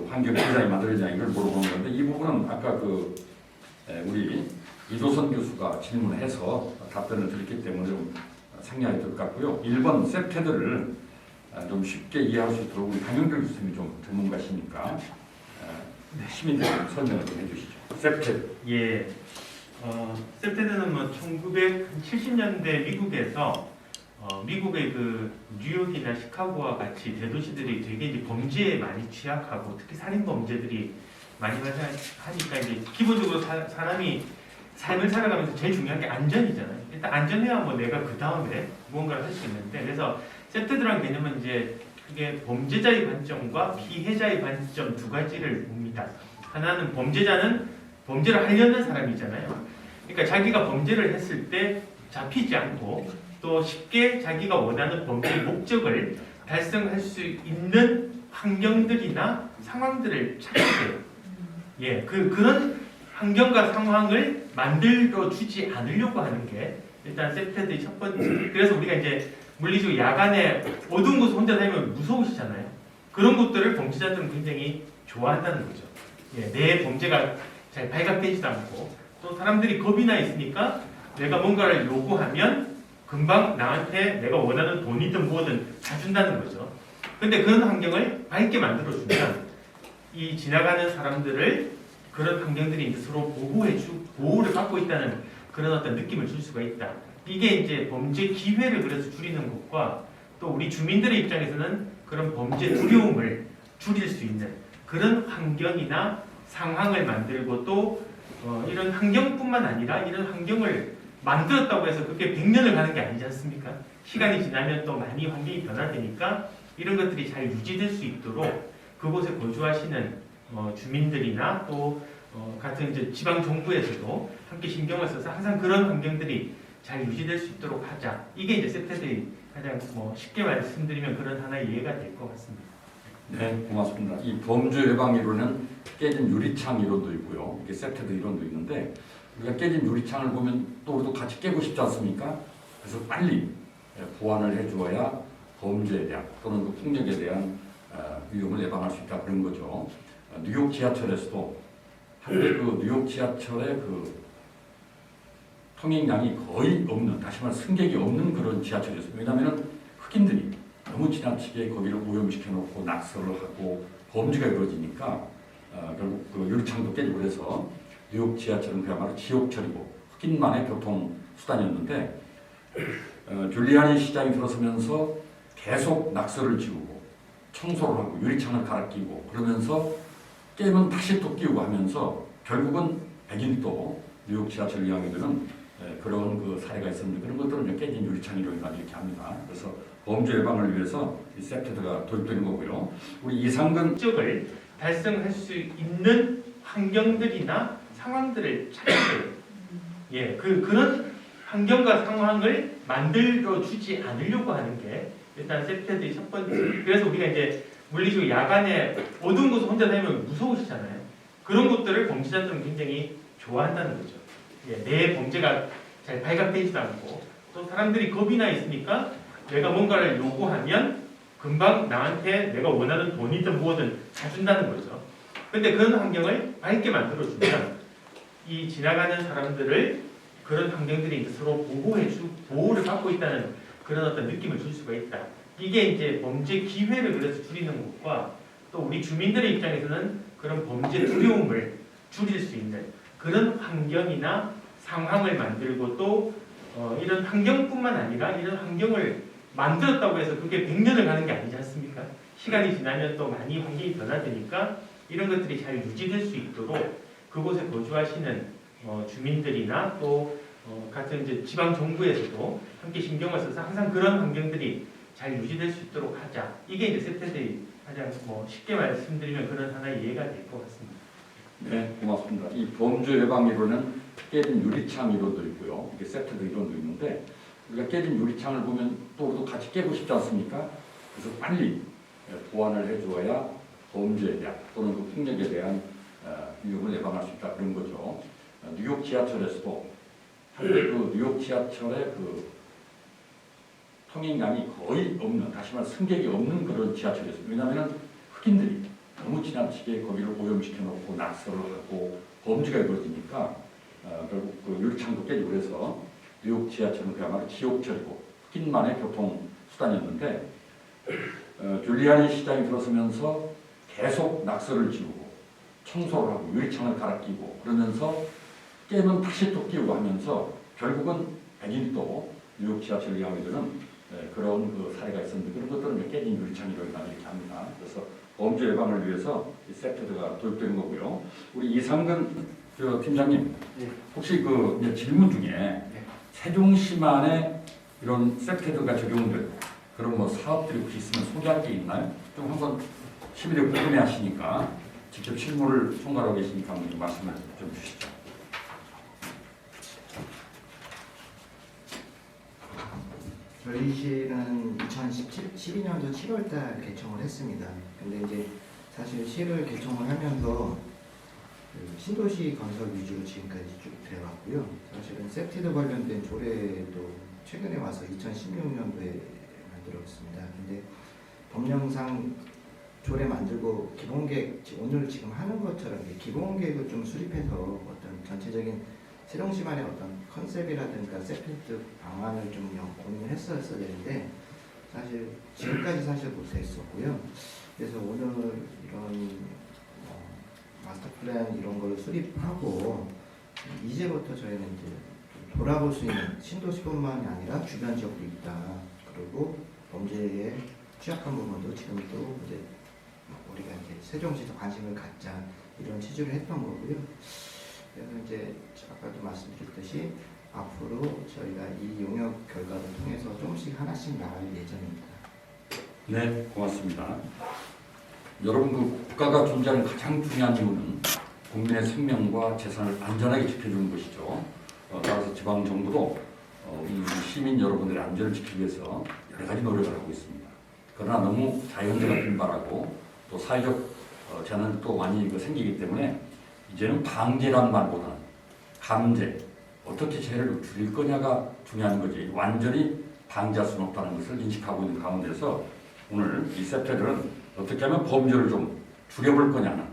환경 디자인 만들어지냐 이걸 물어보는 건데, 이 부분은 아까 우리 이도선 교수가 질문해서 답변을 드렸기 때문에 좀 상냥하게 될 것 같고요. 1번 셉테드를 좀 쉽게 이해할 수 있도록 우리 강영길 교수님이 좀 전문가시니까 시민들 설명을 좀 해주시죠. 셉테드. 예. 셉테드는 뭐 1970년대 미국에서 미국의 그 뉴욕이나 시카고와 같이 대도시들이 되게 이제 범죄에 많이 취약하고 특히 살인 범죄들이 많이 발생하니까 이제 기본적으로 사람이 삶을 살아가면서 제일 중요한 게 안전이잖아요. 일단 안전해야 뭐 내가 그 다음에 무언가를 할 수 있는데, 그래서 셉테드라는 개념은 이제 이게 범죄자의 관점과 피해자의 관점 두 가지를 봅니다. 하나는 범죄자는 범죄를 하려는 사람이잖아요. 그러니까 자기가 범죄를 했을 때 잡히지 않고 또 쉽게 자기가 원하는 범죄의 목적을 달성할 수 있는 환경들이나 상황들을 찾게 돼요. 예, 그런 환경과 상황을 만들어 주지 않으려고 하는 게 일단 셉테드의 첫 번째. 그래서 우리가 이제 물리적으로 야간에 어두운 곳에 혼자 다니면 무서우시잖아요. 그런 것들을 범죄자들은 굉장히 좋아한다는 거죠. 예, 내 범죄가 잘 발각되지도 않고 또 사람들이 겁이 나 있으니까 내가 뭔가를 요구하면 금방 나한테 내가 원하는 돈이든 뭐든 다 준다는 거죠. 근데 그런 환경을 밝게 만들어주면 이 지나가는 사람들을 그런 환경들이 이제 서로 보호를 받고 있다는 그런 어떤 느낌을 줄 수가 있다. 이게 이제 범죄 기회를 그래서 줄이는 것과 또 우리 주민들의 입장에서는 그런 범죄 두려움을 줄일 수 있는 그런 환경이나 상황을 만들고 또 이런 환경뿐만 아니라 이런 환경을 만들었다고 해서 그게 100년을 가는 게 아니지 않습니까? 시간이 지나면 또 많이 환경이 변화되니까 이런 것들이 잘 유지될 수 있도록 그곳에 거주하시는 주민들이나 또 같은 이제 지방 정부에서도 함께 신경을 써서 항상 그런 환경들이 잘 유지될 수 있도록 하자. 이게 이제 셉테드의 가장 쉽게 말씀드리면 그런 하나의 예가 될 것 같습니다. 네, 고맙습니다. 이 범죄 예방 이론은 깨진 유리창 이론도 있고요. 이게 셉테드 이론도 있는데, 우리가 깨진 유리창을 보면 또 우리도 같이 깨고 싶지 않습니까? 그래서 빨리 보완을 해주어야 범죄에 대한 또는 그 폭력에 대한 위험을 예방할 수 있다 그런 거죠. 뉴욕 지하철에서도 한때 그 뉴욕 지하철의 그 통행량이 거의 없는, 다시 말해 승객이 없는 그런 지하철이었어요. 왜냐하면 흑인들이 너무 지나치게 거기를 오염시켜 놓고 낙서를 하고 범죄가 이루어지니까 결국 그 유리창도 깨지고 그래서 뉴욕 지하철은 그야말로 지옥철이고 흑인만의 교통 수단이었는데, 줄리아니 시장이 들어서면서 계속 낙서를 지우고 청소를 하고 유리창을 갈아 끼고 그러면서 깨면 다시 또 끼우고 하면서 결국은 백인도 뉴욕 지하철 이용객들은 그런 그 사례가 있었는데, 그런 것들은 깨진 유리창이라고 이렇게 합니다. 그래서 범죄 예방을 위해서 이 셉테드가 도입되는 거고요. 우리 이상근 목적을 달성할 수 있는 환경들이나 상황들을 찾는 예, 그런 환경과 상황을 만들어 주지 않으려고 하는 게 일단 세프테드의 첫 번째. 그래서 우리가 이제 물리적으로 야간에 어두운 곳에 혼자 다니면 무서우시잖아요. 그런 것들을 범죄자들은 굉장히 좋아한다는 거죠. 예, 내 범죄가 잘 발각되지도 않고 또 사람들이 겁이 나 있으니까 내가 뭔가를 요구하면 금방 나한테 내가 원하는 돈이든 뭐든 사준다는 거죠. 근데 그런 환경을 밝게 만들어주면 이 지나가는 사람들을 그런 환경들이 이제 서로 보호를 받고 있다는 그런 어떤 느낌을 줄 수가 있다. 이게 이제 범죄 기회를 그래서 줄이는 것과 또 우리 주민들의 입장에서는 그런 범죄 두려움을 줄일 수 있는 그런 환경이나 상황을 만들고 또 이런 환경뿐만 아니라 이런 환경을 만들었다고 해서 그게 100년을 가는 게 아니지 않습니까? 시간이 지나면 또 많이 환경이 변화되니까 이런 것들이 잘 유지될 수 있도록 그곳에 거주하시는 주민들이나 또 같은 이제 지방 정부에서도 함께 신경을 써서 항상 그런 환경들이 잘 유지될 수 있도록 하자. 이게 이제 세태들이 가장 쉽게 말씀드리면 그런 하나의 예가 될 것 같습니다. 네, 고맙습니다. 이 범죄 예방 이론은 깨진 유리창 이론도 있고요. 이게 세트드 이론도 있는데 우리가 깨진 유리창을 보면 또 우리도 같이 깨고 싶지 않습니까? 그래서 빨리 보완을 해줘야 범죄에 대한 또는 그 폭력에 대한 위협을 예방할 수 있다 그런 거죠. 뉴욕 지하철에서도 한때 그 뉴욕 지하철의 그 통행량이 거의 없는, 다시 말해 승객이 없는 그런 지하철이었습니다. 왜냐하면 흑인들이 너무 지나치게 거기를 오염시켜 놓고 낙서를 하고 범죄가 이루어지니까 결국 그 유리창도 깨지고 그래서 뉴욕 지하철은 그야말로 지옥철이고 흑인만의 교통 수단이었는데 줄리아니 시장이 들어서면서 계속 낙서를 지우고 청소를 하고 유리창을 갈아 끼고 그러면서 깨면 다시 또 끼우고 하면서 결국은 백인도 뉴욕 지하철 이용하들은 그런 그 사례가 있었는데 그런 것들은 깨진 유리창이라고 이렇게 합니다. 그래서 범죄 예방을 위해서 이 세트가 도입된 거고요. 우리 이상근 팀장님, 혹시 그 이제 질문 중에 세종시만에 이런 세트가 적용된 그런 뭐 사업들이 혹시 있으면 소개할 게 있나요? 좀 한번 시민들이 궁금해하시니까 직접 실무를 총괄하고 계시니까 한번 말씀을 좀 주시죠. 저희 시는 2012년도 7월달 개청을 했습니다. 근데 이제 사실 시를 개청을 하면서 그 신도시 건설 위주로 지금까지 쭉 되어왔고요. 사실은 세프티드 관련된 조례도 최근에 와서 2016년도에 만들었습니다. 근데 법령상 조례 만들고 기본계획 오늘 지금 하는 것처럼 기본계획을 좀 수립해서 어떤 전체적인 세종시만의 어떤 컨셉이라든가 세프티드 방안을 좀 고민을 했어야 되는데 사실 지금까지 사실 못했었고요. 그래서 오늘 이런 마스터 플랜 이런 걸 수립하고 이제부터 저희는 이제 돌아볼 수 있는 신도시뿐만이 아니라 주변 지역도 있다. 그리고 범죄에 취약한 부분도 지금도 이제 우리가 이제 세종시에서 관심을 갖자 이런 취지를 했던 거고요. 그래서 이제 아까도 말씀드렸듯이 앞으로 저희가 이 용역 결과를 통해서 조금씩 하나씩 나갈 예정입니다. 네, 고맙습니다. 여러분, 그 국가가 존재하는 가장 중요한 이유는 국민의 생명과 재산을 안전하게 지켜주는 것이죠. 따라서 지방 정부도 이 시민 여러분들의 안전을 지키기 위해서 여러 가지 노력을 하고 있습니다. 그러나 너무 자연재해가 빈발하고 또 사회적 재난이 또 많이 생기기 때문에 이제는 방제란 말보다는 감제, 어떻게 재해를 줄일 거냐가 중요한 거지 완전히 방지할 수는 없다는 것을 인식하고 있는 가운데서 오늘 이 세트들은 어떻게 하면 범죄를 좀 줄여볼 거냐는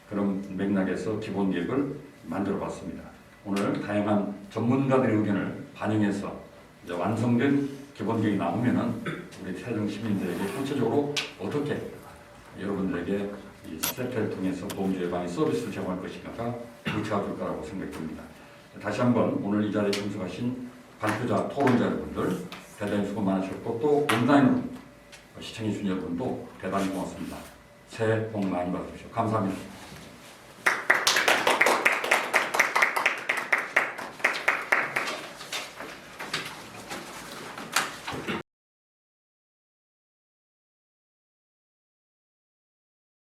그런 맥락에서 기본 계획을 만들어 봤습니다. 오늘 다양한 전문가들의 의견을 반영해서 이제 완성된 기본 계획이 나오면은 우리 세종 시민들에게 전체적으로 어떻게 여러분들에게 이 세트를 통해서 범죄 예방의 서비스를 제공할 것인가가 구체화될 거라고 생각됩니다. 다시 한번 오늘 이 자리에 참석하신 발표자, 토론자 여러분들 대단히 수고 많으셨고 또 온라인으로 시청해 주신 여러분도 대단히 고맙습니다. 새해 복 많이 받으십시오. 감사합니다.